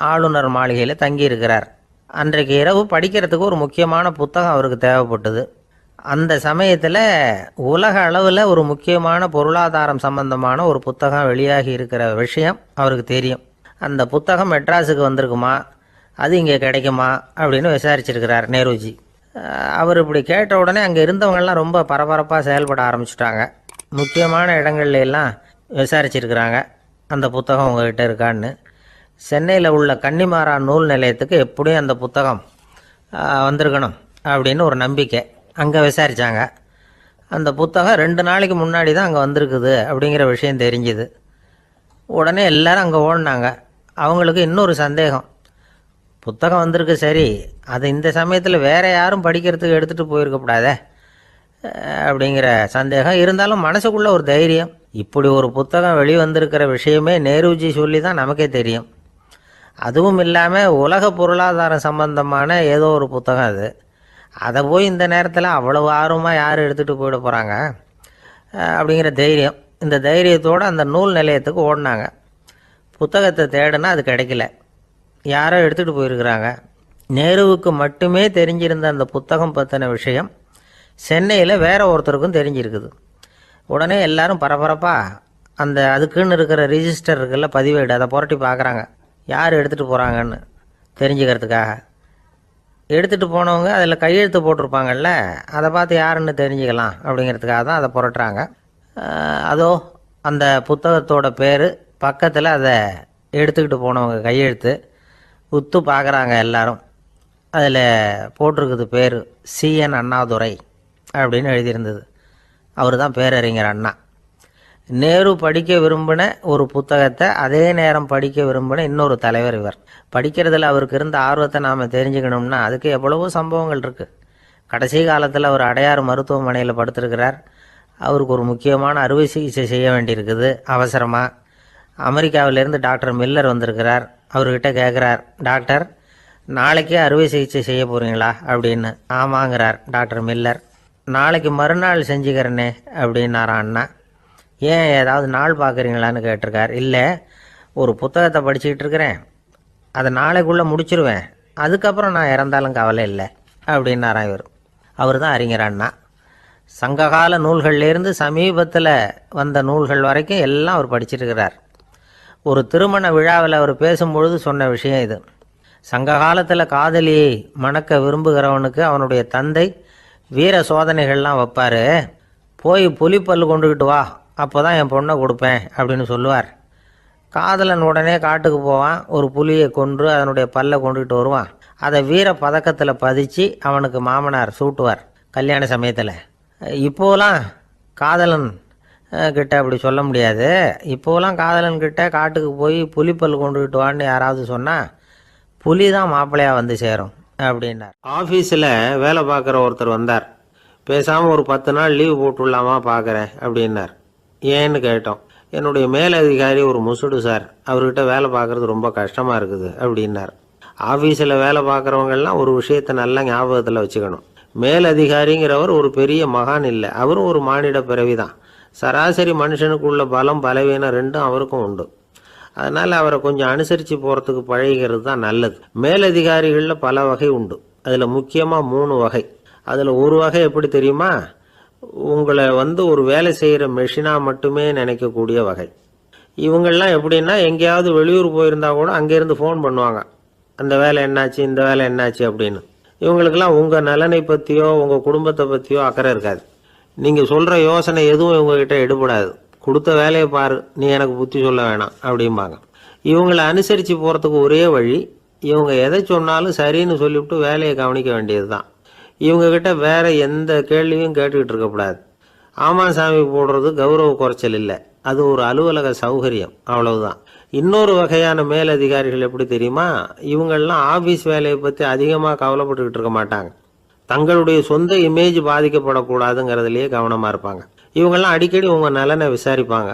ஆளுநர் மாளிகையில் தங்கியிருக்கிறார். அன்றைக்கு இரவு படிக்கிறதுக்கு ஒரு முக்கியமான புத்தகம் அவருக்கு தேவைப்பட்டது. அந்த சமயத்தில் உலக அளவில் ஒரு முக்கியமான பொருளாதாரம் சம்பந்தமான ஒரு புத்தகம் வெளியாகி இருக்கிற விஷயம் அவருக்கு தெரியும். அந்த புத்தகம் மெட்ராஸுக்கு வந்திருக்குமா, அது இங்கே கிடைக்குமா அப்படின்னு விசாரிச்சிருக்கிறார் நேருஜி. அவர் இப்படி கேட்ட உடனே அங்கே இருந்தவங்கெல்லாம் ரொம்ப பரபரப்பாக செயல்பட ஆரம்பிச்சுட்டாங்க. முக்கியமான இடங்கள்ல எல்லாம் விசாரிச்சிருக்கிறாங்க, அந்த புத்தகம் உங்ககிட்ட இருக்கான்னு. சென்னையில் உள்ள கன்னிமாரா நூல் நிலையத்துக்கு எப்படியும் அந்த புத்தகம் வந்திருக்கணும் அப்படின்னு ஒரு நம்பிக்கை. அங்கே விசாரித்தாங்க. அந்த புத்தகம் 2 நாளைக்கு முன்னாடி தான் அங்கே வந்திருக்குது அப்படிங்கிற விஷயம் தெரிஞ்சுது. உடனே எல்லாரும் அங்கே ஓடினாங்க. அவங்களுக்கு இன்னொரு சந்தேகம், புத்தகம் வந்திருக்கு சரி, அது இந்த சமயத்தில் வேறு யாரும் படிக்கிறதுக்கு எடுத்துகிட்டு போயிருக்கக்கூடாதே அப்படிங்கிற சந்தேகம் இருந்தாலும் மனசுக்குள்ளே ஒரு தைரியம். இப்படி ஒரு புத்தகம் வெளிவந்திருக்கிற விஷயமே நேருஜி சொல்லி தான் நமக்கே தெரியும். அதுவும் இல்லாமல் உலக பொருளாதாரம் சம்பந்தமான ஏதோ ஒரு புத்தகம் அது. அதை போய் இந்த நேரத்தில் அவ்வளவு ஆர்வமாக யார் எடுத்துகிட்டு போயிட போகிறாங்க அப்படிங்கிற தைரியம். இந்த தைரியத்தோடு அந்த நூல் நிலையத்துக்கு ஓடினாங்க. புத்தகத்தை தேடினா அது கிடைக்கல, யாரோ எடுத்துகிட்டு போயிருக்கிறாங்க. நேருவுக்கு மட்டுமே தெரிஞ்சிருந்த அந்த புத்தகம் பற்றின விஷயம் சென்னையில் வேற ஒருத்தருக்கும் தெரிஞ்சிருக்குது. உடனே எல்லாரும் பரபரப்பாக அந்த அதுக்குன்னு இருக்கிற ரிஜிஸ்டர் இருக்குல்ல, பதிவேடு, அதை புரட்டி பார்க்குறாங்க யார் எடுத்துகிட்டு போகிறாங்கன்னு தெரிஞ்சுக்கிறதுக்காக. எடுத்துகிட்டு போனவங்க அதில் கையெழுத்து போட்டிருப்பாங்கல்ல, அதை பார்த்து யாருன்னு தெரிஞ்சுக்கலாம் அப்படிங்கிறதுக்காக தான் அதை புரட்டுறாங்க. அதோ அந்த புத்தகத்தோட பேர் பக்கத்தில் அதை எடுத்துக்கிட்டு போனவங்க கையெழுத்து உத்து பார்க்குறாங்க எல்லாரும். அதில் போட்டிருக்குது பேர் CN அண்ணாதுரை அப்படின்னு எழுதியிருந்தது. அவர் தான் பேரறிஞர் அண்ணா. நேரு படிக்க விரும்பின ஒரு புத்தகத்தை அதே நேரம் படிக்க விரும்பின இன்னொரு தலைவர் இவர். படிக்கிறதுல அவருக்கு இருந்த ஆர்வத்தை நாம் தெரிஞ்சுக்கணும்னா அதுக்கு எவ்வளவோ சம்பவங்கள் இருக்குது. கடைசி காலத்தில் அவர் அடையாறு மருத்துவமனையில் படுத்திருக்கிறார். அவருக்கு ஒரு முக்கியமான அறுவை சிகிச்சை செய்ய வேண்டியிருக்குது அவசரமாக. அமெரிக்காவிலேருந்து டாக்டர் மில்லர் வந்திருக்கிறார். அவர்கிட்ட கேட்குறார், டாக்டர் நாளைக்கே அறுவை சிகிச்சை செய்ய போகிறீங்களா அப்படின்னு. ஆமாங்கிறார் டாக்டர் மில்லர். நாளைக்கு மறுநாள் செஞ்சுக்கிறேனே அப்படின்னாரான் அண்ணா. ஏன் ஏதாவது நாள் பார்க்குறீங்களான்னு கேட்டிருக்கார். இல்லை, ஒரு புத்தகத்தை படிச்சுக்கிட்டு இருக்கிறேன், அதை நாளைக்குள்ளே முடிச்சிருவேன், அதுக்கப்புறம் நான் இறந்தாலும் கவலை இல்லை அப்படின்னாரான் இவர். அவர் தான் அறிஞர் அண்ணா. சங்ககால நூல்கள்லேருந்து சமீபத்தில் வந்த நூல்கள் வரைக்கும் எல்லாம் அவர் படிச்சிருக்கிறார். ஒரு திருமண விழாவில் அவர் பேசும்பொழுது சொன்ன விஷயம் இது. சங்க காலத்தில் காதலியை மணக்க விரும்புகிறவனுக்கு அவனுடைய தந்தை வீர சோதனைகள்லாம் வைப்பார். போய் புலிப்பல்லு கொண்டுக்கிட்டு வா, அப்போ தான் என் பொண்ணை கொடுப்பேன் அப்படின்னு சொல்லுவார். காதலன் உடனே காட்டுக்கு போவான், ஒரு புலியை கொன்று அதனுடைய பல்லை கொண்டுக்கிட்டு வருவான். அதை வீர பதக்கத்தில் பதிச்சு அவனுக்கு மாமனார் சூட்டுவார் கல்யாண சமயத்தில். இப்போலாம் காதலன் கிட்ட அப்படி சொல்ல முடியாது. இப்போலாம் காதலன் கிட்ட காட்டுக்கு போய் புலிப்பல் கொண்டுக்கிட்டு வான்னு யாராவது சொன்னால் புலி தான் மாப்பிள்ளையாக வந்து சேரும் அப்படின்னார். ஆஃபீஸில் வேலை பார்க்குற ஒருத்தர் வந்தார். பேசாமல் ஒரு 10 நாள் லீவு போட்டுடலாமா பார்க்குறேன் அப்படின்னார். ஏன்னு கேட்டோம். என்னுடைய மேலதிகாரி ஒரு முசுடு சார், அவர்கிட்ட வேலை பார்க்குறது ரொம்ப கஷ்டமாக இருக்குது அப்படின்னார். ஆஃபீஸில் வேலை பார்க்குறவங்கெல்லாம் ஒரு விஷயத்தை நல்லா ஞாபகத்தில் வச்சுக்கணும். மேலதிகாரிங்கிறவர் ஒரு பெரிய மகான் இல்லை, அவரும் ஒரு மானிட பிறவி தான். சராசரி மனுஷனுக்கு உள்ள பலம் பலவீனம் ரெண்டும் அவருக்கும் உண்டு. அதனால் அவரை கொஞ்சம் அனுசரித்து போகிறதுக்கு பழகிறது தான் நல்லது. மேலதிகாரிகளில் பல வகை உண்டு. அதில் முக்கியமாக 3 வகை. அதில் ஒரு வகை எப்படி தெரியுமா? உங்களை ஒரு வேலை செய்கிற மெஷினாக மட்டுமே நினைக்கக்கூடிய வகை. இவங்கெல்லாம் எப்படின்னா, எங்கேயாவது வெளியூர் போயிருந்தா கூட அங்கேருந்து ஃபோன் பண்ணுவாங்க, அந்த வேலை என்னாச்சு, இந்த வேலை என்னாச்சு அப்படின்னு. இவங்களுக்கெல்லாம் உங்கள் நலனை பற்றியோ உங்கள் குடும்பத்தை பற்றியோ அக்கறை இருக்காது. நீங்கள் சொல்கிற யோசனை எதுவும் இவங்ககிட்ட எடுபடாது. கொடுத்த வேலையை பாரு, நீ எனக்கு புத்தி சொல்ல வேணாம் அப்படிம்பாங்க. இவங்களை அனுசரித்து போகிறதுக்கு ஒரே வழி, இவங்க எதை சொன்னாலும் சரின்னு சொல்லிவிட்டு வேலையை கவனிக்க வேண்டியது தான். இவங்ககிட்ட வேற எந்த கேள்வியும் கேட்டுக்கிட்டு இருக்கக்கூடாது. ஆமாம் சாமி போடுறது கௌரவ குறைச்சல் இல்லை, அது ஒரு அலுவலக சௌகரியம், அவ்வளவுதான். இன்னொரு வகையான மேலதிகாரிகள் எப்படி தெரியுமா? இவங்கெல்லாம் ஆஃபீஸ் வேலையை பற்றி அதிகமாக கவலைப்பட்டுக்கிட்டு இருக்க மாட்டாங்க. தங்களுடைய சொந்த இமேஜ் பாதிக்கப்படக்கூடாதுங்கிறதுலையே கவனமாக இருப்பாங்க. இவங்கெல்லாம் அடிக்கடி உங்கள் நலனை விசாரிப்பாங்க.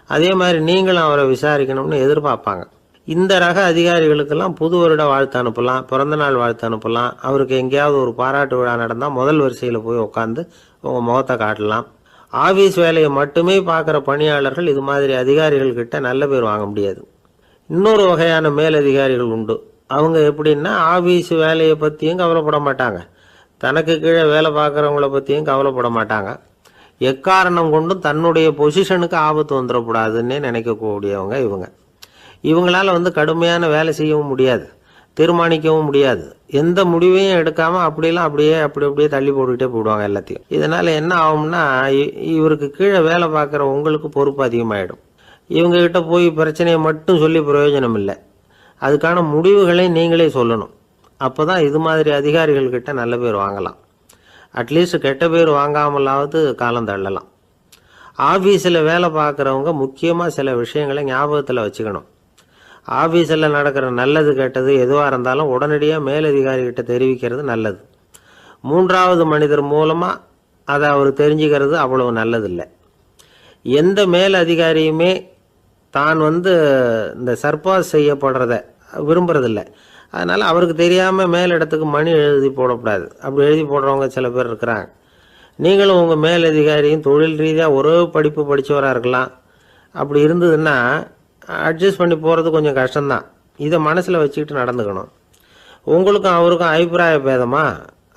அதே மாதிரி நீங்களும் அவரை விசாரிக்கணும்னு எதிர்பார்ப்பாங்க. இந்த ரக அதிகாரிகளுக்கெல்லாம் புது வருட வாழ்த்து அனுப்பலாம், பிறந்தநாள் வாழ்த்து அனுப்பலாம். அவருக்கு எங்கேயாவது ஒரு பாராட்டு விழா நடந்தால் முதல் வரிசையில் போய் உட்காந்து உங்கள் முகத்தை காட்டலாம். ஆஃபீஸ் வேலையை மட்டுமே பார்க்குற பணியாளர்கள் இது மாதிரி அதிகாரிகள்கிட்ட நல்ல பேர் வாங்க முடியாது. இன்னொரு வகையான மேலதிகாரிகள் உண்டு. அவங்க எப்படின்னா, ஆஃபீஸ் வேலையை பற்றியும் கவலைப்பட மாட்டாங்க, தனக்கு கீழே வேலை பார்க்குறவங்கள பற்றியும் கவலைப்பட மாட்டாங்க. எக்காரணம் கொண்டும் தன்னுடைய பொசிஷனுக்கு ஆபத்து வந்துடக்கூடாதுன்னே நினைக்கக்கூடியவங்க இவங்க. இவங்களால கடுமையான வேலை செய்யவும் முடியாது, தீர்மானிக்கவும் முடியாது. எந்த முடிவையும் எடுக்காமல் அப்படியே தள்ளி போட்டுக்கிட்டே போடுவாங்க எல்லாத்தையும். இதனால் என்ன ஆகும்னா, இவருக்கு கீழே வேலை பார்க்குற உங்களுக்கு பொறுப்பு அதிகமாகிடும். இவங்ககிட்ட போய் பிரச்சனையை மட்டும் சொல்லி பிரயோஜனம் இல்லை, அதுக்கான முடிவுகளை நீங்களே சொல்லணும். அப்போ தான் இது மாதிரி அதிகாரிகள்கிட்ட நல்ல பேர் வாங்கலாம். அட்லீஸ்ட் கெட்ட பேர் வாங்காமலாவது காலம் தள்ளலாம். ஆஃபீஸில் வேலை பார்க்குறவங்க முக்கியமாக சில விஷயங்களை ஞாபகத்தில் வச்சுக்கணும். ஆஃபீஸில் நடக்கிற நல்லது கெட்டது எதுவாக இருந்தாலும் உடனடியாக மேலதிகாரிகிட்ட தெரிவிக்கிறது நல்லது. 3வது மனிதர் மூலமாக அதை அவர் தெரிஞ்சுக்கிறது அவ்வளவு நல்லதில்லை. எந்த மேல் அதிகாரியுமே தான் இந்த சர்பாஸ் செய்யப்படுறத விரும்புறதில்லை. அதனால் அவருக்கு தெரியாமல் மேலிடத்துக்கு மணி எழுதி போடக்கூடாது. அப்படி எழுதி போடுறவங்க சில பேர் இருக்கிறாங்க. நீங்களும் உங்கள் மேலதிகாரியும் தொழில் ரீதியாக ஒரே படிப்பு படித்தவராக இருக்கலாம். அப்படி இருந்ததுன்னா அட்ஜஸ்ட் பண்ணி போகிறது கொஞ்சம் கஷ்டம்தான். இதை மனசில் வச்சுக்கிட்டு நடந்துக்கணும். உங்களுக்கும் அவருக்கும் அபிப்பிராய பேதமா,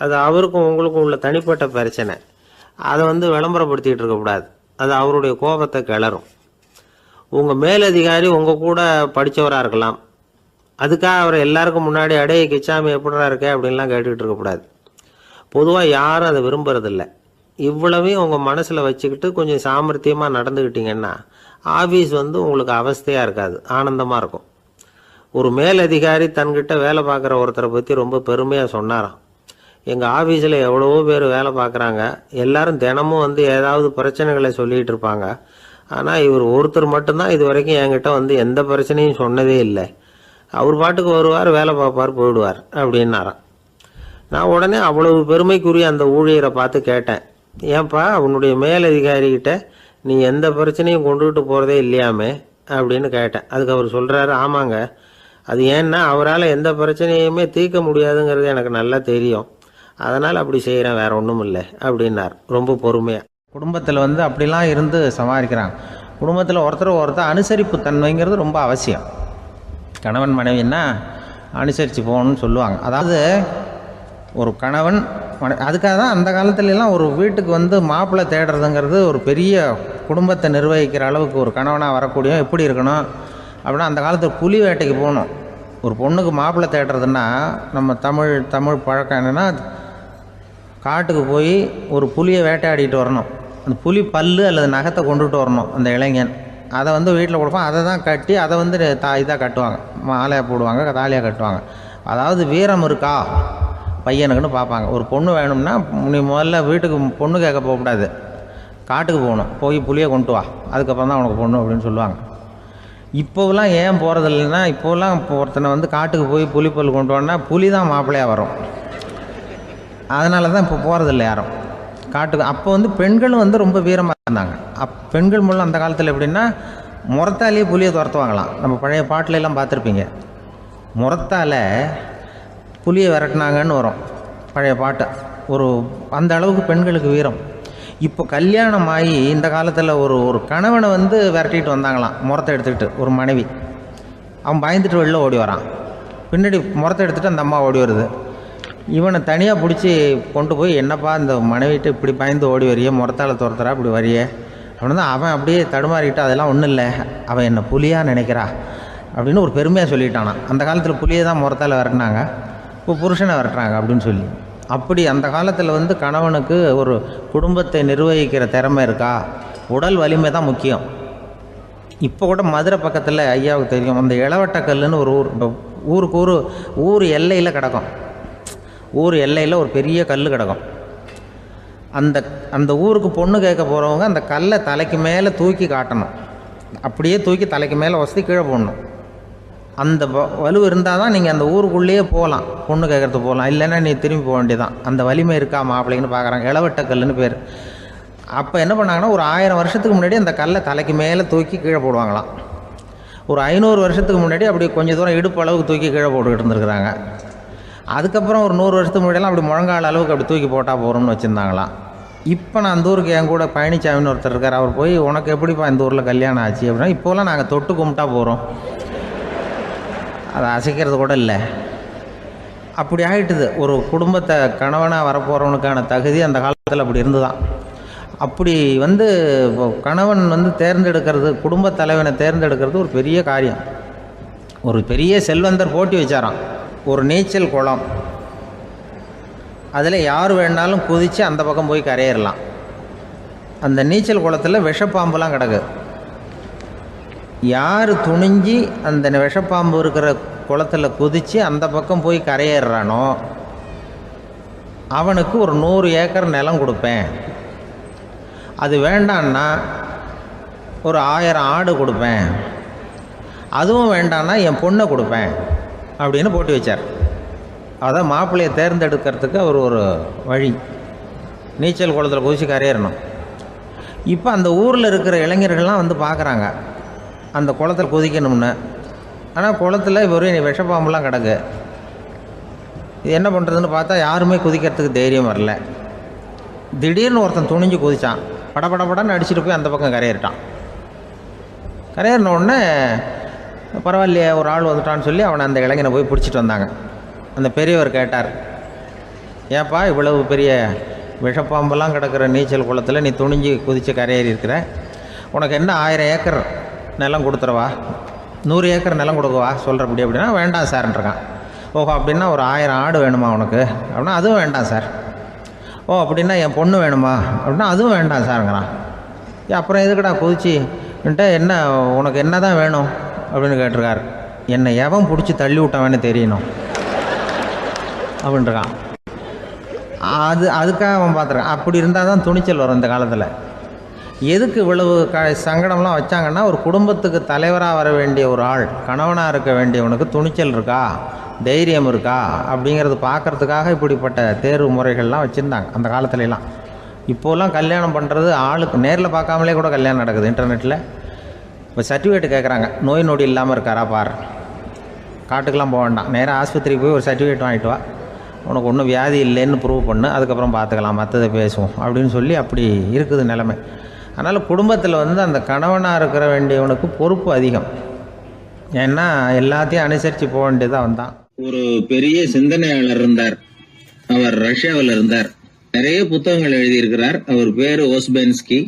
அது அவருக்கும் உங்களுக்கும் உள்ள தனிப்பட்ட பிரச்சனை, அதை விளம்பரப்படுத்திக்கிட்டு இருக்கக்கூடாது. அது அவருடைய கோபத்தை கிளறும். உங்கள் மேலதிகாரி உங்கள் கூட படித்தவராக இருக்கலாம், அதுக்காக அவரை எல்லாருக்கும் முன்னாடி கிச்சாமி எப்படா இருக்க அப்படின்லாம் கேட்டுக்கிட்டு இருக்கக்கூடாது. பொதுவாக யாரும் அதை விரும்புறதில்லை. இவ்வளவையும் உங்கள் மனசில் வச்சுக்கிட்டு கொஞ்சம் சாமர்த்தியமாக நடந்துக்கிட்டிங்கன்னா ஆஃபீஸ் உங்களுக்கு அவஸ்தையாக இருக்காது, ஆனந்தமாக இருக்கும். ஒரு மேலதிகாரி தன்கிட்ட வேலை பார்க்குற ஒருத்தரை பற்றி ரொம்ப பெருமையாக சொன்னாராம். எங்கள் ஆஃபீஸில் எவ்வளவோ பேர் வேலை பார்க்குறாங்க, எல்லாரும் தினமும் ஏதாவது பிரச்சனைகளை சொல்லிகிட்டு இருப்பாங்க. ஆனால் இவர் ஒருத்தர் மட்டும்தான் இது வரைக்கும் என்கிட்ட எந்த பிரச்சனையும் சொன்னதே இல்லை. அவர் பாட்டுக்கு வருவார், வேலை பார்ப்பார், போயிடுவார் அப்படின்னாராம். நான் உடனே அவ்வளவு பெருமைக்குரிய அந்த ஊழியரை பார்த்து கேட்டேன், ஏன்பா உன்னுடைய மேலதிகாரிகிட்ட நீ எந்த பிரச்சனையும் கொண்டுகிட்டு போகிறதே இல்லையாமே அப்படின்னு கேட்டேன். அதுக்கு அவர் சொல்கிறாரு, ஆமாங்க, அது ஏன்னா அவரால் எந்த பிரச்சனையுமே தீர்க்க முடியாதுங்கிறது எனக்கு நல்லா தெரியும், அதனால் அப்படி செய்கிறேன், வேற ஒன்றும் இல்லை அப்படின்னார் ரொம்ப பொறுமையாக. குடும்பத்தில் அப்படிலாம் இருந்து சமாளிக்கிறாங்க. குடும்பத்தில் ஒருத்தர் அனுசரிப்பு தன்மைங்கிறது ரொம்ப அவசியம். கணவன் மனைவின்னா அனுசரித்து போகணும்னு சொல்லுவாங்க. அதாவது ஒரு கணவன் அதுக்காக தான் அந்த காலத்துலலாம் ஒரு வீட்டுக்கு மாப்பிள்ளை தேடுறதுங்கிறது ஒரு பெரிய குடும்பத்தை நிர்வகிக்கிற அளவுக்கு ஒரு கணவனாக வரக்கூடிய எப்படி இருக்கணும் அப்படின்னா, அந்த காலத்தில் புலி வேட்டைக்கு போகணும். ஒரு பொண்ணுக்கு மாப்பிள்ளை தேடுறதுன்னா நம்ம தமிழ் பழக்கம் என்னென்னா, காட்டுக்கு போய் ஒரு புலியை வேட்டையாடிட்டு வரணும். அந்த புலி பல்லு அல்லது நகத்தை கொண்டுட்டு வரணும் அந்த இளைஞன். அதை வீட்டில் கொடுப்பான். அதை தான் கட்டி அதை இதாக கட்டுவாங்க, மாலையாக போடுவாங்க, தாலியாக கட்டுவாங்க. அதாவது வீரம் இருக்கா பையனுக்குன்னு பார்ப்பாங்க. ஒரு பொண்ணு வேணும்னா நீ முதல்ல வீட்டுக்கு பொண்ணு கேட்க போகக்கூடாது, காட்டுக்கு போகணும், போய் புளியை கொண்டு வா, அதுக்கப்புறம் தான் உனக்கு பொண்ணு அப்படின்னு சொல்லுவாங்க. இப்போவெல்லாம் ஏன் போகிறதில்லைன்னா, இப்போலாம் ஒருத்தனை காட்டுக்கு போய் புலிப்பல் கொண்டு வான்னா புலி தான் மாப்பிள்ளையாக வரும். அதனால தான் இப்போ போகிறதில்ல யாரும் காட்டுக்கு. அப்போ பெண்களும் ரொம்ப வீரமாக இருந்தாங்க. பெண்கள் மூலம் அந்த காலத்தில் எப்படின்னா, முறத்தாலேயே புலியை துரத்துவாங்களாம். நம்ம பழைய பாட்டிலெல்லாம் பார்த்துருப்பீங்க, முறத்தால் புலியை விரட்டினாங்கன்னு வரும் பழைய பாட்டு. அந்த அளவுக்கு பெண்களுக்கு வீரம். இப்போ கல்யாணம் ஆகி இந்த காலத்தில் ஒரு கணவனை விரட்டிட்டு வந்தாங்களாம் முறத்தை எடுத்துக்கிட்டு. ஒரு மனைவி அவன் பயந்துட்டு வெளில ஓடி வரான், பின்னாடி முறத்தை எடுத்துகிட்டு அந்த அம்மா ஓடி வருது. இவனை தனியாக பிடிச்சி கொண்டு போய், என்னப்பா இந்த மனைவிட்டு இப்படி பயந்து ஓடி வரியே, முறத்தால் துரத்துறா இப்படி வரியே அப்படின்னு தான் அவன் அப்படியே தடுமாறிக்கிட்டு, அதெல்லாம் ஒன்றும் இல்லை, அவன் என்னை புலியாக நினைக்கிறா அப்படின்னு ஒரு பெருமையாக சொல்லிட்டானான். அந்த காலத்தில் புலியை தான் முறத்தால் விரட்டினாங்க, இப்போ புருஷனை விரட்டுறாங்க அப்படின்னு சொல்லி. அப்படி அந்த காலத்தில் கணவனுக்கு ஒரு குடும்பத்தை நிர்வகிக்கிற திறமை இருக்கா, உடல் வலிமை தான் முக்கியம். இப்போ கூட மதுரை பக்கத்தில் ஐயாவுக்கு தெரியும், அந்த இளவட்டக்கல்லுன்னு ஒரு ஊருக்கு ஊர் எல்லையில் கிடக்கும். ஊர் எல்லையில் ஒரு பெரிய கல் கிடக்கும். அந்த ஊருக்கு பொண்ணு கேட்க போகிறவங்க அந்த கல்லை தலைக்கு மேலே தூக்கி காட்டணும், அப்படியே தூக்கி தலைக்கு மேலே வசதி கீழே போடணும். அந்த வலு இருந்தால் தான் நீங்கள் அந்த ஊருக்குள்ளேயே போகலாம், பொண்ணு கேட்குறதுக்கு போகலாம், இல்லைன்னா நீ திரும்பி போக வேண்டியதான். அந்த வலிமை இருக்கா மாப்பிள்ளைன்னு பார்க்குறாங்க. இளவட்டக்கல்லுன்னு பேர். அப்போ என்ன பண்ணாங்கன்னா, ஒரு 1000 வருஷத்துக்கு முன்னாடி அந்த கல்லை தலைக்கு மேலே தூக்கி கீழே போடுவாங்களாம். ஒரு 500 வருஷத்துக்கு முன்னாடி அப்படி கொஞ்சம் தூரம் இடுப்பு அளவுக்கு தூக்கி கீழே போட்டுக்கிட்டு இருந்துருக்குறாங்க. அதுக்கப்புறம் ஒரு 100 வருஷத்துக்கு முன்னாடியெல்லாம் அப்படி முழங்கால் அளவுக்கு அப்படி தூக்கி போட்டால் போகிறோம்னு வச்சுருந்தாங்களாம். இப்போ நான் அந்த ஊருக்கு என் கூட பழனிசாமின்னு ஒருத்தர் இருக்கார். அவர் போய், உனக்கு எப்படிப்பா இந்த ஊரில் கல்யாணம் ஆச்சு அப்படின்னா, இப்போலாம் நாங்கள் தொட்டு கும்பிட்டா போகிறோம், அதை அசைக்கிறது கூட இல்லை. அப்படி ஆகிட்டுது. ஒரு குடும்பத்தை கணவனாக வரப்போகிறவனுக்கான தகுதி அந்த காலத்தில் அப்படி இருந்து தான். அப்படி கணவன் தேர்ந்தெடுக்கிறது, குடும்ப தலைவனை தேர்ந்தெடுக்கிறது ஒரு பெரிய காரியம். ஒரு பெரிய செல்வந்தர் போட்டி வச்சாராம், ஒரு நீச்சல் குளம், அதில் யார் வேணாலும் குதித்து அந்த பக்கம் போய் கரையேறலாம். அந்த நீச்சல் குளத்தில் விஷப்பாம்புலாம் கிடக்கு. யார் துணிஞ்சி அந்த விஷப்பாம்பு இருக்கிற குளத்தில் குதித்து அந்த பக்கம் போய் கரையேறானோ அவனுக்கு ஒரு 100 ஏக்கர் நிலம் கொடுப்பேன், அது வேண்டான்னா ஒரு 1000 ஆடு கொடுப்பேன், அதுவும் வேண்டான்னா என் பொண்ணை கொடுப்பேன் அப்படின்னு போட்டி வச்சார். அதான் மாப்பிள்ளையை தேர்ந்தெடுக்கிறதுக்கு அவர் ஒரு வழி, நீச்சல் குளத்தில் குதித்து கரையேறணும். இப்போ அந்த ஊரில் இருக்கிற இளைஞர்கள்லாம் பார்க்குறாங்க அந்த குளத்தில் குதிக்கணும்னு. ஆனால் குளத்தில் வெறும் விஷப்பாம்புலாம் கிடக்கு. இது என்ன பண்ணுறதுன்னு பார்த்தா யாருமே குதிக்கிறதுக்கு தைரியம் வரல. திடீர்னு ஒருத்தன் துணிஞ்சு குதித்தான், படபடன்னு அடிச்சுட்டு போய் அந்த பக்கம் கரையேறிட்டான். கரையேறின உடனே பரவாயில்லையே ஒரு ஆள் வந்துட்டான்னு சொல்லி அவனை அந்த இளைஞனை போய் பிடிச்சிட்டு வந்தாங்க. அந்த பெரியவர் கேட்டார், ஏப்பா இவ்வளவு பெரிய விஷப்பாம்பெல்லாம் கிடக்கிற நீச்சல் குளத்தில் நீ துணிஞ்சு குதித்து கரையேறி இருக்கிற, உனக்கு என்ன 1000 ஏக்கர் நிலம் கொடுத்துருவா, 100 ஏக்கர் நிலம் கொடுக்கவா சொல்கிறப்படி அப்படின்னா, வேண்டாம் சார்ன்றிருக்கான். ஓஹோ அப்படின்னா ஒரு 1000 ஆடு வேணுமா உனக்கு அப்படின்னா, அதுவும் வேண்டாம் சார். ஓ அப்படின்னா என் பொண்ணு வேணுமா அப்படின்னா அதுவும் வேண்டாம் சாருங்கிறான். அப்புறம் எதுக்குடா குதிச்சுன்ட்டு என்ன உனக்கு என்ன தான் வேணும் அப்படின்னு கேட்டிருக்காரு. என்னை எவன் பிடிச்சி தள்ளி விட்டவன்னு தெரியணும் அப்படின்ட்டுருக்கான். அதுக்காக அவன் பார்த்துருக்கான். அப்படி இருந்தால் தான் துணிச்சல் வரும் இந்த காலத்தில். எதுக்கு இவ்வளவு சங்கடம்லாம் வச்சாங்கன்னா, ஒரு குடும்பத்துக்கு தலைவராக வர வேண்டிய ஒரு ஆள், கணவனாக இருக்க வேண்டியவனுக்கு துணிச்சல் இருக்கா, தைரியம் இருக்கா அப்படிங்கிறது பார்க்குறதுக்காக இப்படிப்பட்ட தேர்வு முறைகள்லாம் வச்சுருந்தாங்க அந்த காலத்துலலாம். இப்போலாம் கல்யாணம் பண்ணுறது ஆளுக்கு நேரில் பார்க்காமலே கூட கல்யாணம் நடக்குது இன்டர்நெட்டில். இப்போ சர்டிஃபிகேட் கேட்குறாங்க, நோய் நொடி இல்லாமல் இருக்காரா பார். காட்டுக்கெலாம் போக வேண்டாம், நேராக ஆஸ்பத்திரிக்கு போய் ஒரு சர்டிஃபிகேட் வாங்கிட்டு வா, உனக்கு ஒன்றும் வியாதி இல்லைன்னு ப்ரூவ் பண்ணு, அதுக்கப்புறம் பார்த்துக்கலாம், மற்றதை பேசுவோம் அப்படின்னு சொல்லி அப்படி இருக்குது நிலைமை. அதனால் குடும்பத்தில் அந்த கணவனாக இருக்கிற வேண்டியவனுக்கு பொறுப்பு அதிகம். ஏன்னா எல்லாத்தையும் அனுசரித்து போக வேண்டியதாக வந்தான். ஒரு பெரிய சிந்தனையாளர் இருந்தார். அவர் ரஷ்யாவில் இருந்தார். நிறைய புத்தகங்கள் எழுதியிருக்கிறார். அவர் பேரு ஓஸ்பென்ஸ்கி.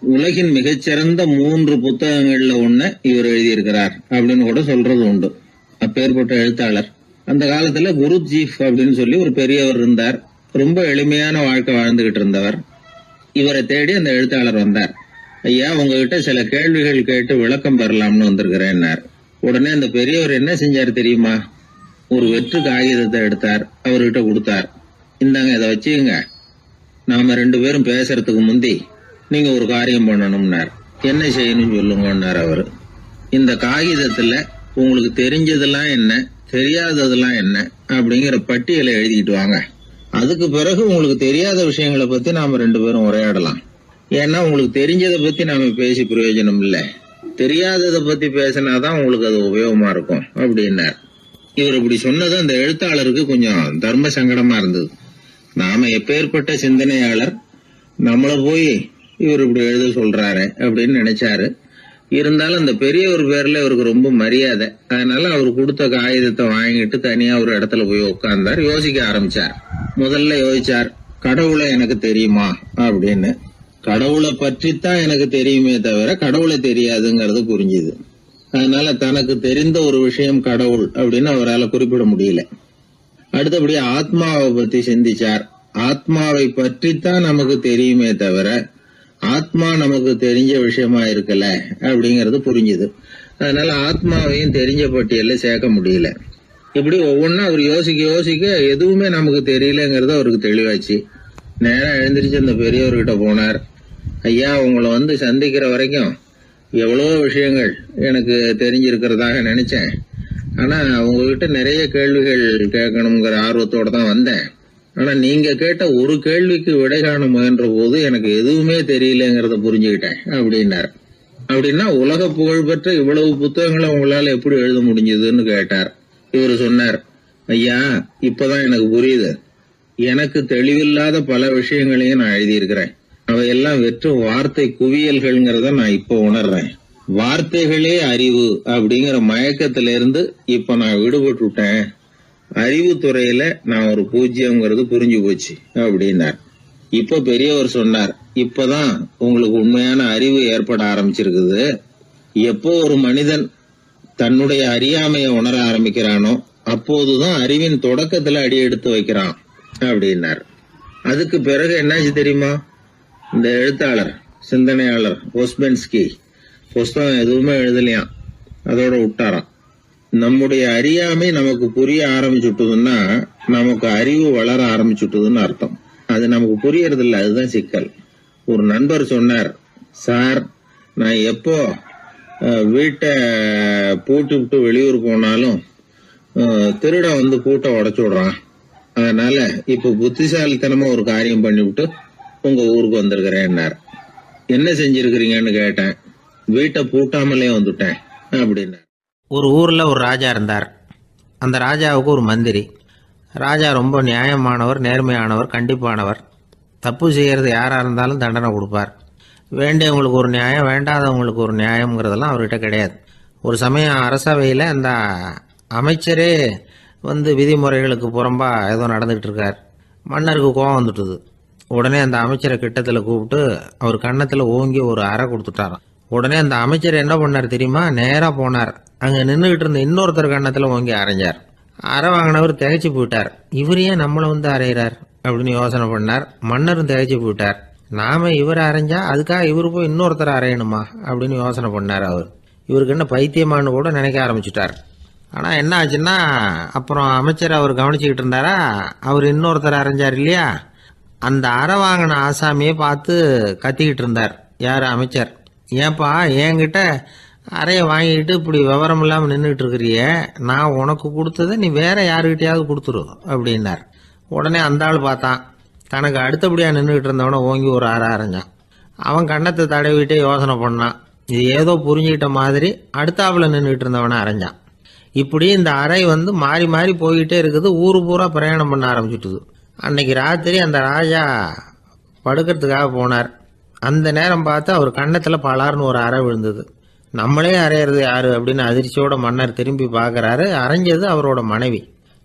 உலகின் மிகச்சிறந்த 3 புத்தகங்கள்ல ஒண்ணு இவர் எழுதியிருக்கிறார் அப்படின்னு கூட சொல்றது உண்டு. அப்பேற்பட்ட எழுத்தாளர். அந்த காலத்துல குருஜீஃப் அப்படின்னு சொல்லி ஒரு பெரியவர் இருந்தார். ரொம்ப எளிமையான வாழ்க்கை வாழ்ந்துகிட்டு இருந்தவர். இவரை தேடி அந்த எழுத்தாளர் வந்தார். ஐயா, உங்ககிட்ட சில கேள்விகள் கேட்டு விளக்கம் பெறலாம்னு வந்திருக்கிறேன்னார். உடனே அந்த பெரியவர் என்ன செஞ்சார் தெரியுமா? ஒரு வெற்று காகிதத்தை எடுத்தார், அவர்கிட்ட கொடுத்தார். இந்தாங்க, இதை வச்சுக்கங்க, நாம 2 பேரும் பேசுறதுக்கு முந்தி நீங்க ஒரு காரியம் பண்ணணும்னார். என்ன செய்யணும்னு சொல்லுங்கன்னார் அவரு. இந்த காகிதத்துல உங்களுக்கு தெரிஞ்சதெல்லாம் என்ன, தெரியாததெல்லாம் என்ன அப்படிங்கிற பட்டியலை எழுதிட்டு வாங்க. அதுக்கு பிறகு உங்களுக்கு தெரியாத விஷயங்களை பத்தி நாம 2 பேரும் உரையாடலாம். ஏன்னா உங்களுக்கு தெரிஞ்சதை பத்தி நாம பேசி பிரயோஜனம் இல்லை, தெரியாததை பத்தி பேசினாதான் உங்களுக்கு அது உபயோகமா இருக்கும் அப்படின்னார். இவர் இப்படி சொன்னது அந்த எழுத்தாளருக்கு கொஞ்சம் தர்ம சங்கடமா இருந்தது. நாம எப்பேற்பட்ட சிந்தனையாளர், நம்மள போய் இவர் இப்படி எழுத சொல்றாரு அப்படின்னு நினைச்சாரு. இருந்தாலும் அந்த பெரியவர் பேர்ல இவருக்கு ரொம்ப மரியாதை. அதனால அவர் கொடுத்த காகிதத்தை வாங்கிட்டு தனியா ஒரு இடத்துல போய் உட்கார்ந்தார். யோசிக்க ஆரம்பிச்சார். முதல்ல யோசிச்சார், கடவுளை எனக்கு தெரியுமா அப்படின்னு. கடவுளை பற்றித்தான் எனக்கு தெரியுமே தவிர கடவுளை தெரியாதுங்கிறது புரிஞ்சுது. அதனால தனக்கு தெரிந்த ஒரு விஷயம் கடவுள் அப்படின்னு அவரால் குறிப்பிட முடியல. அடுத்தபடி ஆத்மாவை பத்தி சிந்திச்சார். ஆத்மாவை பற்றித்தான் நமக்கு தெரியுமே தவிர ஆத்மா நமக்கு தெரிஞ்ச விஷயமா இருக்கல அப்படிங்கறது புரிஞ்சுது. அதனால ஆத்மாவையும் தெரிஞ்ச பட்டியல்ல சேர்க்க முடியல. இப்படி ஒவ்வொன்னா அவர் யோசிக்க யோசிக்க எதுவுமே நமக்கு தெரியலங்கிறது அவருக்கு தெளிவாச்சு. நேரம் எழுந்திரிச்சு அந்த பெரியவர்கிட்ட போனார். ஐயா, உங்களை சந்திக்கிற வரைக்கும் எவ்வளவோ விஷயங்கள் எனக்கு தெரிஞ்சிருக்கிறதாக நினைச்சேன். ஆனா உங்ககிட்ட நிறைய கேள்விகள் கேட்கணுங்கிற ஆர்வத்தோட தான் வந்தேன். ஆனா நீங்க கேட்ட ஒரு கேள்விக்கு விடை காண முயன்ற போது எனக்கு எதுவுமே தெரியலங்கிறத புரிஞ்சுக்கிட்டேன் அப்படின்னார். அப்படின்னா உலக புகழ்பெற்ற இவ்வளவு புத்தகங்களை உங்களால எப்படி எழுத முடிஞ்சதுன்னு கேட்டார். இவர் சொன்னார், ஐயா, இப்பதான் எனக்கு புரியுது. எனக்கு தெளிவில்லாத பல விஷயங்களையும் நான் எழுதியிருக்கிறேன். அவையெல்லாம் வெறும் வார்த்தை குவியல்கள்ங்கிறத நான் இப்ப உணர்றேன். வார்த்தைகளே அறிவு அப்படிங்கிற மயக்கத்திலிருந்து இப்ப நான் விடுபட்டுட்டேன். அறிவுத்துறையில நான் ஒரு பூஜ்யம்ங்கிறது புரிஞ்சு போச்சு அப்படின்னார். இப்ப பெரியவர் சொன்னார், இப்பதான் உங்களுக்கு உண்மையான அறிவு ஏற்பட ஆரம்பிச்சிருக்குது. எப்போ ஒரு மனிதன் தன்னுடைய அறியாமைய உணர ஆரம்பிக்கிறானோ அப்போதுதான் அறிவின் தொடக்கத்துல அடி எடுத்து வைக்கிறான் அப்படின்னார். அதுக்கு பிறகு என்னாச்சு தெரியுமா? இந்த எழுத்தாளர், சிந்தனையாளர் ஓஸ்பென்ஸ்கி புஸ்தகம் எதுவுமே எழுதலையாம், அதோட விட்டாராம். நம்முடைய அறியாமை நமக்கு புரிய ஆரம்பிச்சுட்டதுன்னா நமக்கு அறிவு வளர ஆரம்பிச்சுட்டதுன்னு அர்த்தம். அது நமக்கு புரியறது இல்லை, அதுதான் சிக்கல். ஒரு நண்பர் சொன்னார், சார், நான் எப்போ வீட்டை பூட்டி விட்டு வெளியூர் போனாலும் திருடன் பூட்டை உடைச்சு விடுறான். அதனால இப்ப புத்திசாலித்தனமா ஒரு காரியம் பண்ணிவிட்டு உங்க ஊருக்கு வந்திருக்கிறேன்னார். என்ன செஞ்சிருக்கிறீங்கன்னு கேட்டேன். வீட்டை பூட்டாமலே வந்துட்டேன் அப்படின்னார். ஒரு ஊரில் ஒரு ராஜா இருந்தார். அந்த ராஜாவுக்கு ஒரு மந்திரி. ராஜா ரொம்ப நியாயமானவர், நேர்மையானவர், கண்டிப்பானவர். தப்பு செய்கிறது யாராக இருந்தாலும் தண்டனை கொடுப்பார். வேண்டியவங்களுக்கு ஒரு நியாயம், வேண்டாதவங்களுக்கு ஒரு நியாயங்கிறதெல்லாம் அவர்கிட்ட கிடையாது. ஒரு சமயம் அரசவையில் அந்த அமைச்சரே விதிமுறைகளுக்கு புறம்பா ஏதோ நடந்துகிட்டு இருக்கார். மன்னருக்கு கோபம் வந்துட்டுது. உடனே அந்த அமைச்சரை கிட்டத்தில் கூப்பிட்டு அவர் கன்னத்தில் ஓங்கி ஒரு அறை கொடுத்துட்டாராம். உடனே அந்த அமைச்சர் என்ன பண்ணார் தெரியுமா? நேராக போனார், அங்கே நின்றுகிட்டு இருந்த இன்னொருத்தர் கன்னத்தில் ஓங்கி அரைஞ்சார். அறை வாங்கினவர் திகைச்சு போயிட்டார். இவர் ஏன் நம்மளை வந்து அறையிறார் அப்படின்னு யோசனை பண்ணார். மன்னரும் திகைச்சு போயிட்டார். நாம இவரை அரைஞ்சா அதுக்காக இவர் போய் இன்னொருத்தரை அரையணுமா அப்படின்னு யோசனை பண்ணார். இவருக்கு என்ன பைத்தியமானு கூட நினைக்க ஆரம்பிச்சுட்டார். ஆனால் என்ன ஆச்சுன்னா, அப்புறம் அமைச்சர் அவர் கவனிச்சுக்கிட்டு இருந்தாரா, அவர் இன்னொருத்தர் அரைஞ்சார் இல்லையா, அந்த அறை வாங்கின ஆசாமியை பார்த்து கத்திக்கிட்டு இருந்தார். யார்? அமைச்சர். ஏன்பா என்கிட்ட அறையை வாங்கிட்டு இப்படி விவரம் இல்லாமல் நின்றுட்டு இருக்கிறிய, நான் உனக்கு கொடுத்ததை நீ வேற யாருக்கிட்டையாவது கொடுத்துரு அப்படின்னார். உடனே அந்த ஆள் பார்த்தான், தனக்கு அடுத்தபடியாக நின்றுக்கிட்டு இருந்தவனை ஓங்கி ஒரு அறை அரைஞ்சான். அவன் கண்ணத்தை தடவிட்டே யோசனை பண்ணான். இது ஏதோ புரிஞ்சுக்கிட்ட மாதிரி அடுத்தாப்புல நின்றுக்கிட்டு இருந்தவனை அரைஞ்சான். இப்படி இந்த அறை வந்து மாறி மாறி போய்கிட்டே இருக்குது. ஊரு பூரா பிரயாணம் பண்ண ஆரம்பிச்சுட்டுது. அன்னைக்கு ராத்திரி அந்த ராஜா படுக்கிறதுக்காக போனார். அந்த நேரம் பார்த்து அவர் கன்னத்தில் பலார்னு ஒரு அறை விழுந்தது. நம்மளே அரையிறது யாரு அப்படின்னு அதிர்ச்சியோட மன்னர் திரும்பி பார்க்குறாரு. அரைஞ்சது அவரோட மனைவி.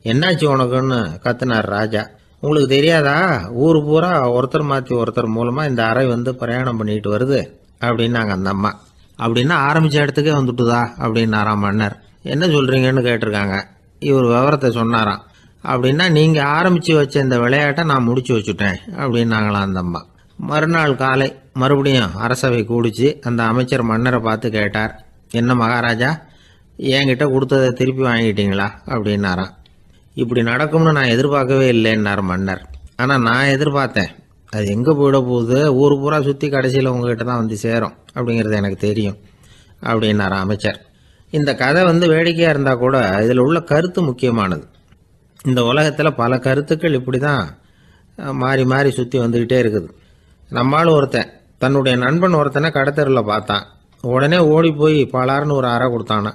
என்னாச்சு உனக்குன்னு கத்துனார் ராஜா. உங்களுக்கு தெரியாதா, ஊர் பூரா ஒருத்தர் மாற்றி ஒருத்தர் மூலமாக இந்த அறை வந்து பிரயாணம் பண்ணிட்டு வருது அப்படின்னாங்க அந்த அம்மா. அப்படின்னா ஆரம்பித்த இடத்துக்கே வந்துட்டுதா அப்படின்னாராம் மன்னர். என்ன சொல்கிறீங்கன்னு கேட்டிருக்காங்க. இவர் விவரத்தை சொன்னாராம். அப்படின்னா நீங்கள் ஆரம்பித்து வச்ச இந்த விளையாட்டை நான் முடிச்சு வச்சுட்டேன் அப்படின்னாங்களாம் அந்த அம்மா. மறுநாள் காலை மறுபடியும் அரசவை கூடிச்சு அந்த அமைச்சர் மன்னரை பார்த்து கேட்டார். என்ன மகாராஜா, என்கிட்ட கொடுத்ததை திருப்பி வாங்கிட்டீங்களா அப்படின்னாராம். இப்படி நடக்கும்னு நான் எதிர்பார்க்கவே இல்லைன்னார் மன்னர். ஆனால் நான் எதிர்பார்த்தேன். அது எங்கே போயிட போகுது, ஊர் பூரா சுற்றி கடைசியில் உங்ககிட்ட தான் வந்து சேரும் அப்படிங்கிறது எனக்கு தெரியும் அப்படின்னார் அமைச்சர். இந்த கதை வந்து வேடிக்கையாக இருந்தால் கூட இதில் உள்ள கருத்து முக்கியமானது. இந்த உலகத்தில் பல கருத்துக்கள் இப்படி தான் மாறி மாறி சுற்றி வந்துக்கிட்டே இருக்குது. நம்மளும் ஒருத்தன் தன்னுடைய நண்பன் ஒருத்தனை கடத்தரில் பார்த்தான். உடனே ஓடி போய் பலார்னு ஒரு அறை கொடுத்தானா.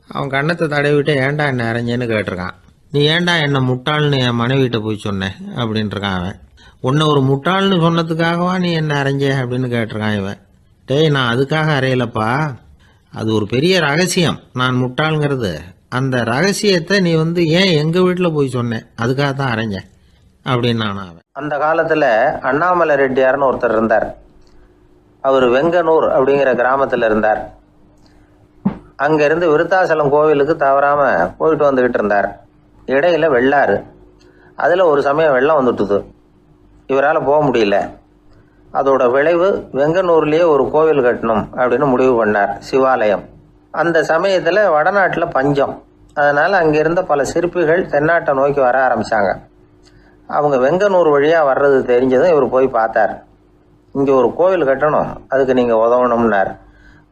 அவன் கண்ணத்தை தடவிட்டு ஏன்டா என்ன அரைஞ்சேன்னு கேட்டிருக்கான். நீ ஏன்டா என்னை முட்டாள்னு என் மனைவிட்ட போய் சொன்னேன் அப்படின்ட்டுருக்கான் அவன். உன்னை ஒரு முட்டாள்னு சொன்னதுக்காகவா நீ என்ன அரைஞ்ச அப்படின்னு கேட்டிருக்கான் இவன். டேய், நான் அதுக்காக அறையலப்பா, அது ஒரு பெரிய ரகசியம் நான் முட்டாளுங்கிறது. அந்த ரகசியத்தை நீ வந்து ஏன் எங்கள் வீட்டில் போய் சொன்னேன், அதுக்காக தான் அரைஞ்சேன் அப்படின்னு நான் அவன். அந்த காலத்தில் அண்ணாமலை ரெட்டியார்னு ஒருத்தர் இருந்தார். அவர் வெங்கனூர் அப்படிங்கிற கிராமத்தில் இருந்தார். அங்கேருந்து விருத்தாசலம் கோவிலுக்கு தவறாமல் போயிட்டு வந்துக்கிட்டு இருந்தார். இடையில வெள்ளாறு. அதில் ஒரு சமயம் வெள்ளம் வந்துட்டுது. இவரால் போக முடியல. அதோட விளைவு வெங்கனூர்லேயே ஒரு கோவில் கட்டணும் அப்படின்னு முடிவு பண்ணார், சிவாலயம். அந்த சமயத்தில் வடநாட்டில் பஞ்சம். அதனால் அங்கே இருந்த பல சிற்பிகள் தென்னாட்டை நோக்கி வர ஆரம்பித்தாங்க. அவங்க வெங்கனூர் வழியாக வர்றது தெரிஞ்சதும் இவர் போய் பார்த்தார். இங்கே ஒரு கோவில் கட்டணும், அதுக்கு நீங்கள் உதவணும்னார்.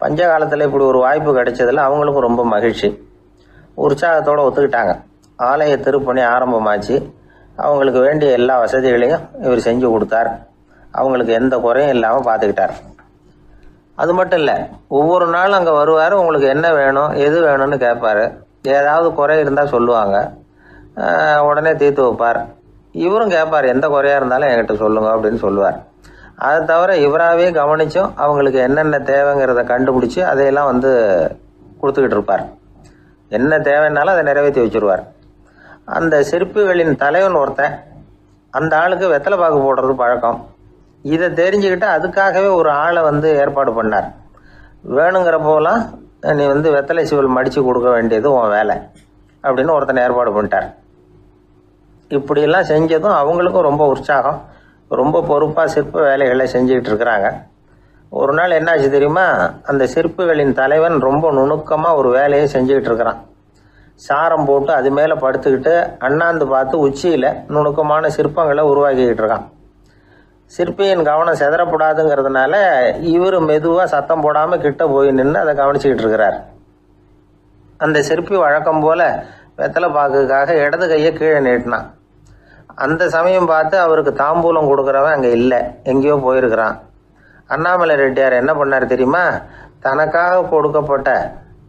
பஞ்ச காலத்தில் இப்படி ஒரு வாய்ப்பு கிடைச்சதில் அவங்களுக்கும் ரொம்ப மகிழ்ச்சி. உற்சாகத்தோடு ஒத்துக்கிட்டாங்க. ஆலய திருப்பணி ஆரம்பமாச்சு. அவங்களுக்கு வேண்டிய எல்லா வசதிகளையும் இவர் செஞ்சு கொடுத்தார். அவங்களுக்கு எந்த குறையும் இல்லாமல் பார்த்துக்கிட்டார். அது மட்டும் இல்லை, ஒவ்வொரு நாளும் அங்கே வருவார். உங்களுக்கு என்ன வேணும் எது வேணும்னு கேட்பார். ஏதாவது குறை இருந்தால் சொல்லுவாங்க, உடனே தீர்த்து வைப்பார். இவரும் கேட்பார், எந்த குறையாக இருந்தாலும் என்கிட்ட சொல்லுங்க அப்படின்னு சொல்லுவார். அதை தவிர இவராகவே கவனிச்சும் அவங்களுக்கு என்னென்ன தேவைங்கிறத கண்டுபிடிச்சி அதையெல்லாம் வந்து கொடுத்துக்கிட்டு இருப்பார். என்ன தேவைன்னாலும் அதை நிறைவேற்றி வச்சுருவார். அந்த சிற்பிகளின் தலைவன் ஒருத்தன், அந்த ஆளுக்கு வெத்தலை பாக்கு போடுறது பழக்கம். இதை தெரிஞ்சுக்கிட்டு அதுக்காகவே ஒரு ஆளை வந்து ஏற்பாடு பண்ணார். வேணுங்கிறப்போலாம் நீ வந்து வெத்தலை சீவல் மடித்து கொடுக்க வேண்டியது உன் வேலை அப்படின்னு ஒருத்தனை ஏற்பாடு பண்ணிட்டார். இப்படியெல்லாம் செஞ்சதும் அவங்களுக்கும் ரொம்ப உற்சாகம். ரொம்ப பொறுப்பாக சிற்ப வேலைகளை செஞ்சுக்கிட்டு இருக்கிறாங்க. ஒரு நாள் என்னாச்சு தெரியுமா, அந்த சிற்பிகளின் தலைவன் ரொம்ப நுணுக்கமாக ஒரு வேலையை செஞ்சுக்கிட்டு இருக்கிறான். சாரம் போட்டு அது மேலே படுத்துக்கிட்டு அண்ணாந்து பார்த்து உச்சியில் நுணுக்கமான சிற்பங்களை உருவாக்கிக்கிட்டு இருக்கான். சிற்பியின் கவனம் செதறப்படாதுங்கிறதுனால இவர் மெதுவாக சத்தம் போடாமல் கிட்ட போய் நின்று அதை கவனிச்சிக்கிட்டு இருக்கிறார். அந்த சிற்பி வழக்கம் போல் வெத்தலை பாக்குக்காக இடது கையை கீழே நீட்டினான். அந்த சமயம் பார்த்து அவருக்கு தாம்பூலம் கொடுக்குறவன் அங்கே இல்லை, எங்கேயோ போயிருக்கிறான். அண்ணாமலை ரெட்டியார் என்ன பண்ணார் தெரியுமா, தனக்காக கொடுக்கப்பட்ட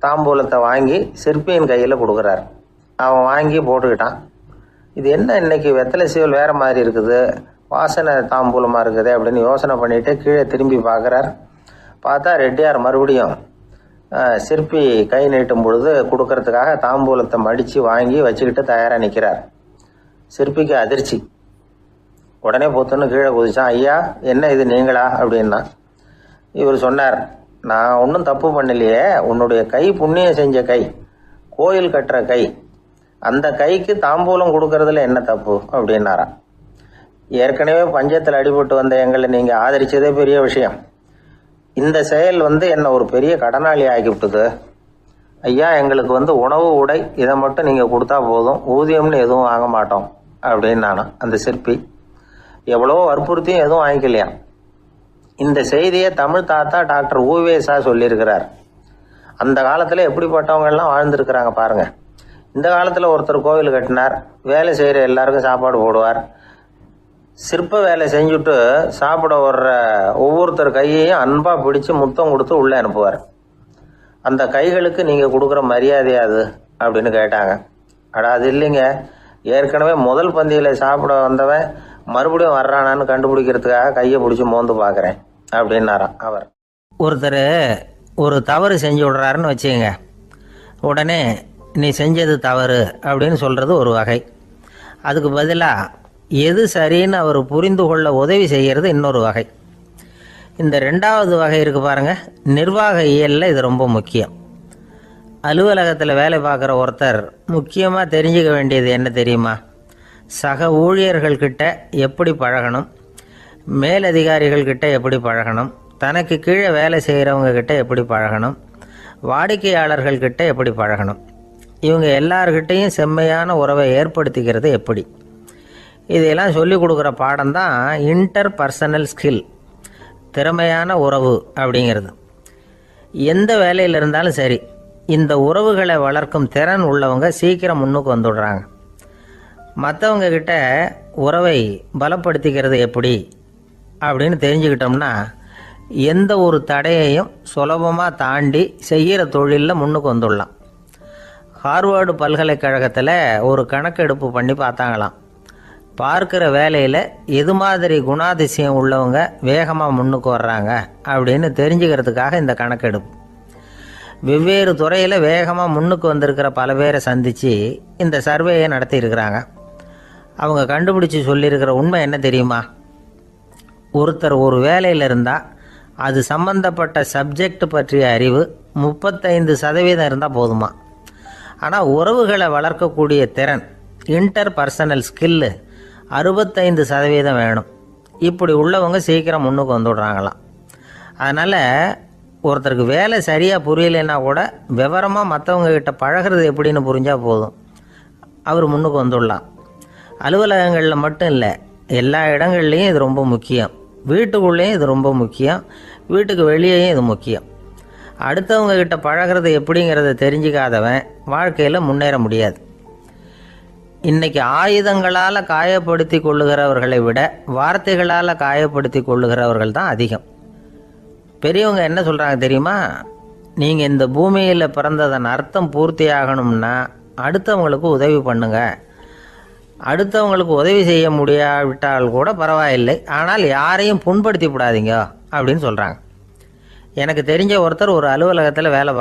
தாம்பூலத்தை வாங்கி சிற்பியின் கையில் கொடுக்குறார். அவன் வாங்கி போட்டுக்கிட்டான். இது என்ன இன்னைக்கு வெத்தலை சீவல் வேறு மாதிரி இருக்குது, வாசனை தாம்பூலமாக இருக்குது அப்படின்னு யோசனை பண்ணிவிட்டு கீழே திரும்பி பார்க்குறார். பார்த்தா ரெட்டியார் மறுபடியும் சிற்பி கை நீட்டும் பொழுது கொடுக்கறதுக்காக தாம்பூலத்தை மடித்து வாங்கி வச்சுக்கிட்டு தயாராக நிற்கிறார். சிற்பிக்கு அதிர்ச்சி. உடனே பொத்துன்னு கீழே குதிச்சான். ஐயா, என்ன இது நீங்களா அப்படின்னா. இவர் சொன்னார், நான் ஒன்றும் தப்பு பண்ணலையே, உன்னுடைய கை புண்ணியம் செஞ்ச கை, கோயில் கட்டுற கை, அந்த கைக்கு தாம்பூலம் கொடுக்கறதுல என்ன தப்பு அப்படின்னாராம். ஏற்கனவே பஞ்சத்தில் அடிபட்டு வந்த எங்களை நீங்கள் ஆதரிச்சதே பெரிய விஷயம். இந்த செயல் என்னை ஒரு பெரிய கடனாளி ஆகிவிட்டுது. ஐயா, எங்களுக்கு உணவு உடை இதை மட்டும் நீங்கள் கொடுத்தா போதும், ஊதியம்னு எதுவும் வாங்க மாட்டோம் அப்படின்னு நானும். அந்த சிற்பி எவ்வளோ வற்புறுத்தியும் எதுவும் வாங்கிக்கலையாம். இந்த செய்தியை தமிழ் தாத்தா டாக்டர் ஊவேசா சொல்லியிருக்கிறார். அந்த காலத்தில் எப்படிப்பட்டவங்கெல்லாம் வாழ்ந்துருக்கிறாங்க பாருங்கள். இந்த காலத்தில் ஒருத்தர் கோவில் கட்டினார், வேலை செய்கிற எல்லாருக்கும் சாப்பாடு போடுவார். சிற்ப வேலை செஞ்சுட்டு சாப்பிட வர்ற ஒவ்வொருத்தர் கையையும் அன்பாக பிடிச்சி முத்தம் கொடுத்து உள்ளே அனுப்புவார். அந்த கைகளுக்கு நீங்கள் கொடுக்குற மரியாதை அது அப்படின்னு கேட்டாங்க. அது இல்லைங்க, ஏற்கனவே முதல் பந்தியில் சாப்பிட வந்தவன் மறுபடியும் வர்றானான்னு கண்டுபிடிக்கிறதுக்காக கையை பிடிச்சி மோந்து பார்க்குறேன் அப்படின்னாராம் அவர். ஒருத்தர் ஒரு தவறு செஞ்சு விடுறாருன்னு வச்சுக்கோங்க. உடனே நீ செஞ்சது தவறு அப்படின்னு சொல்கிறது ஒரு வகை. அதுக்கு பதிலாக எது சரின்னு அவர் புரிந்து கொள்ள உதவி செய்கிறது இன்னொரு வகை. இந்த ரெண்டாவது வகை இருக்குது பாருங்கள், நிர்வாக இயலில் இது ரொம்ப முக்கியம். அலுவலகத்தில் வேலை பார்க்குற ஒருத்தர் முக்கியமாக தெரிஞ்சுக்க வேண்டியது என்ன தெரியுமா? சக ஊழியர்கள்கிட்ட எப்படி பழகணும், மேலதிகாரிகள்கிட்ட எப்படி பழகணும், தனக்கு கீழே வேலை செய்கிறவங்கக்கிட்ட எப்படி பழகணும், வாடிக்கையாளர்கள்கிட்ட எப்படி பழகணும், இவங்க எல்லார்கிட்டையும் செம்மையான உறவை ஏற்படுத்திக்கிறது எப்படி, இதையெல்லாம் சொல்லிக் கொடுக்குற பாடம் தான் இன்டர் பர்சனல் ஸ்கில், திறமையான உறவு அப்படிங்கிறது. எந்த வேலையில் இருந்தாலும் சரி, இந்த உறவுகளை வளர்க்கும் திறன் உள்ளவங்க சீக்கிரம் முன்னுக்கு வந்துடுறாங்க. மற்றவங்க கிட்ட உறவை பலப்படுத்திக்கிறது எப்படி அப்படின்னு தெரிஞ்சுக்கிட்டோம்னா எந்த ஒரு தடையையும் சுலபமாக தாண்டி செய்கிற தொழிலில் முன்னுக்கு வந்துடலாம். ஹார்வர்டு பல்கலைக்கழகத்தில் ஒரு கணக்கெடுப்பு பண்ணி பார்த்தாங்களாம். பார்க்குற வேலையில் எது மாதிரி குணாதிசயம் உள்ளவங்க வேகமாக முன்னுக்கு வர்றாங்க அப்படின்னு தெரிஞ்சுக்கிறதுக்காக இந்த கணக்கெடுப்பு. வெவ்வேறு துறையில் வேகமாக முன்னுக்கு வந்திருக்கிற பல பேரை சந்தித்து இந்த சர்வேயை நடத்தியிருக்கிறாங்க. அவங்க கண்டுபிடிச்சி சொல்லியிருக்கிற உண்மை என்ன தெரியுமா? ஒருத்தர் ஒரு வேலையில் இருந்தால் அது சம்பந்தப்பட்ட சப்ஜெக்ட் பற்றிய அறிவு 35% இருந்தால் போதுமா. ஆனால் உறவுகளை வளர்க்கக்கூடிய திறன், இன்டர் பர்சனல் ஸ்கில்லு 65% வேணும். இப்படி உள்ளவங்க சீக்கிரம் முன்னுக்கு வந்துவிடுறாங்களாம். அதனால் ஒருத்தருக்கு வேலை சரியாக புரியலைன்னா கூட விவரமாக மற்றவங்கக்கிட்ட பழகிறது எப்படின்னு புரிஞ்சால் போதும், அவர் முன்னுக்கு வந்துடலாம். அலுவலகங்களில் மட்டும் இல்லை, எல்லா இடங்கள்லேயும் இது ரொம்ப முக்கியம். வீட்டுக்குள்ளேயும் இது ரொம்ப முக்கியம், வீட்டுக்கு வெளியேயும் இது முக்கியம். அடுத்தவங்கக்கிட்ட பழகிறது எப்படிங்கிறத தெரிஞ்சிக்காதவன் வாழ்க்கையில் முன்னேற முடியாது. இன்றைக்கி ஆயுதங்களால் காயப்படுத்தி கொள்ளுகிறவர்களை விட வார்த்தைகளால் காயப்படுத்தி கொள்ளுகிறவர்கள் தான் அதிகம். பெரியவங்க என்ன சொல்கிறாங்க தெரியுமா? நீங்கள் இந்த பூமியில் பிறந்ததன் அர்த்தம் பூர்த்தி ஆகணும்னா அடுத்தவங்களுக்கு உதவி பண்ணுங்க. அடுத்தவங்களுக்கு உதவி செய்ய முடியாவிட்டால் கூட பரவாயில்லை, ஆனால் யாரையும் புண்படுத்தி விடாதீங்க அப்படின்னு சொல்கிறாங்க. எனக்கு தெரிஞ்ச ஒருத்தர் ஒரு அலுவலகத்தில் வேலை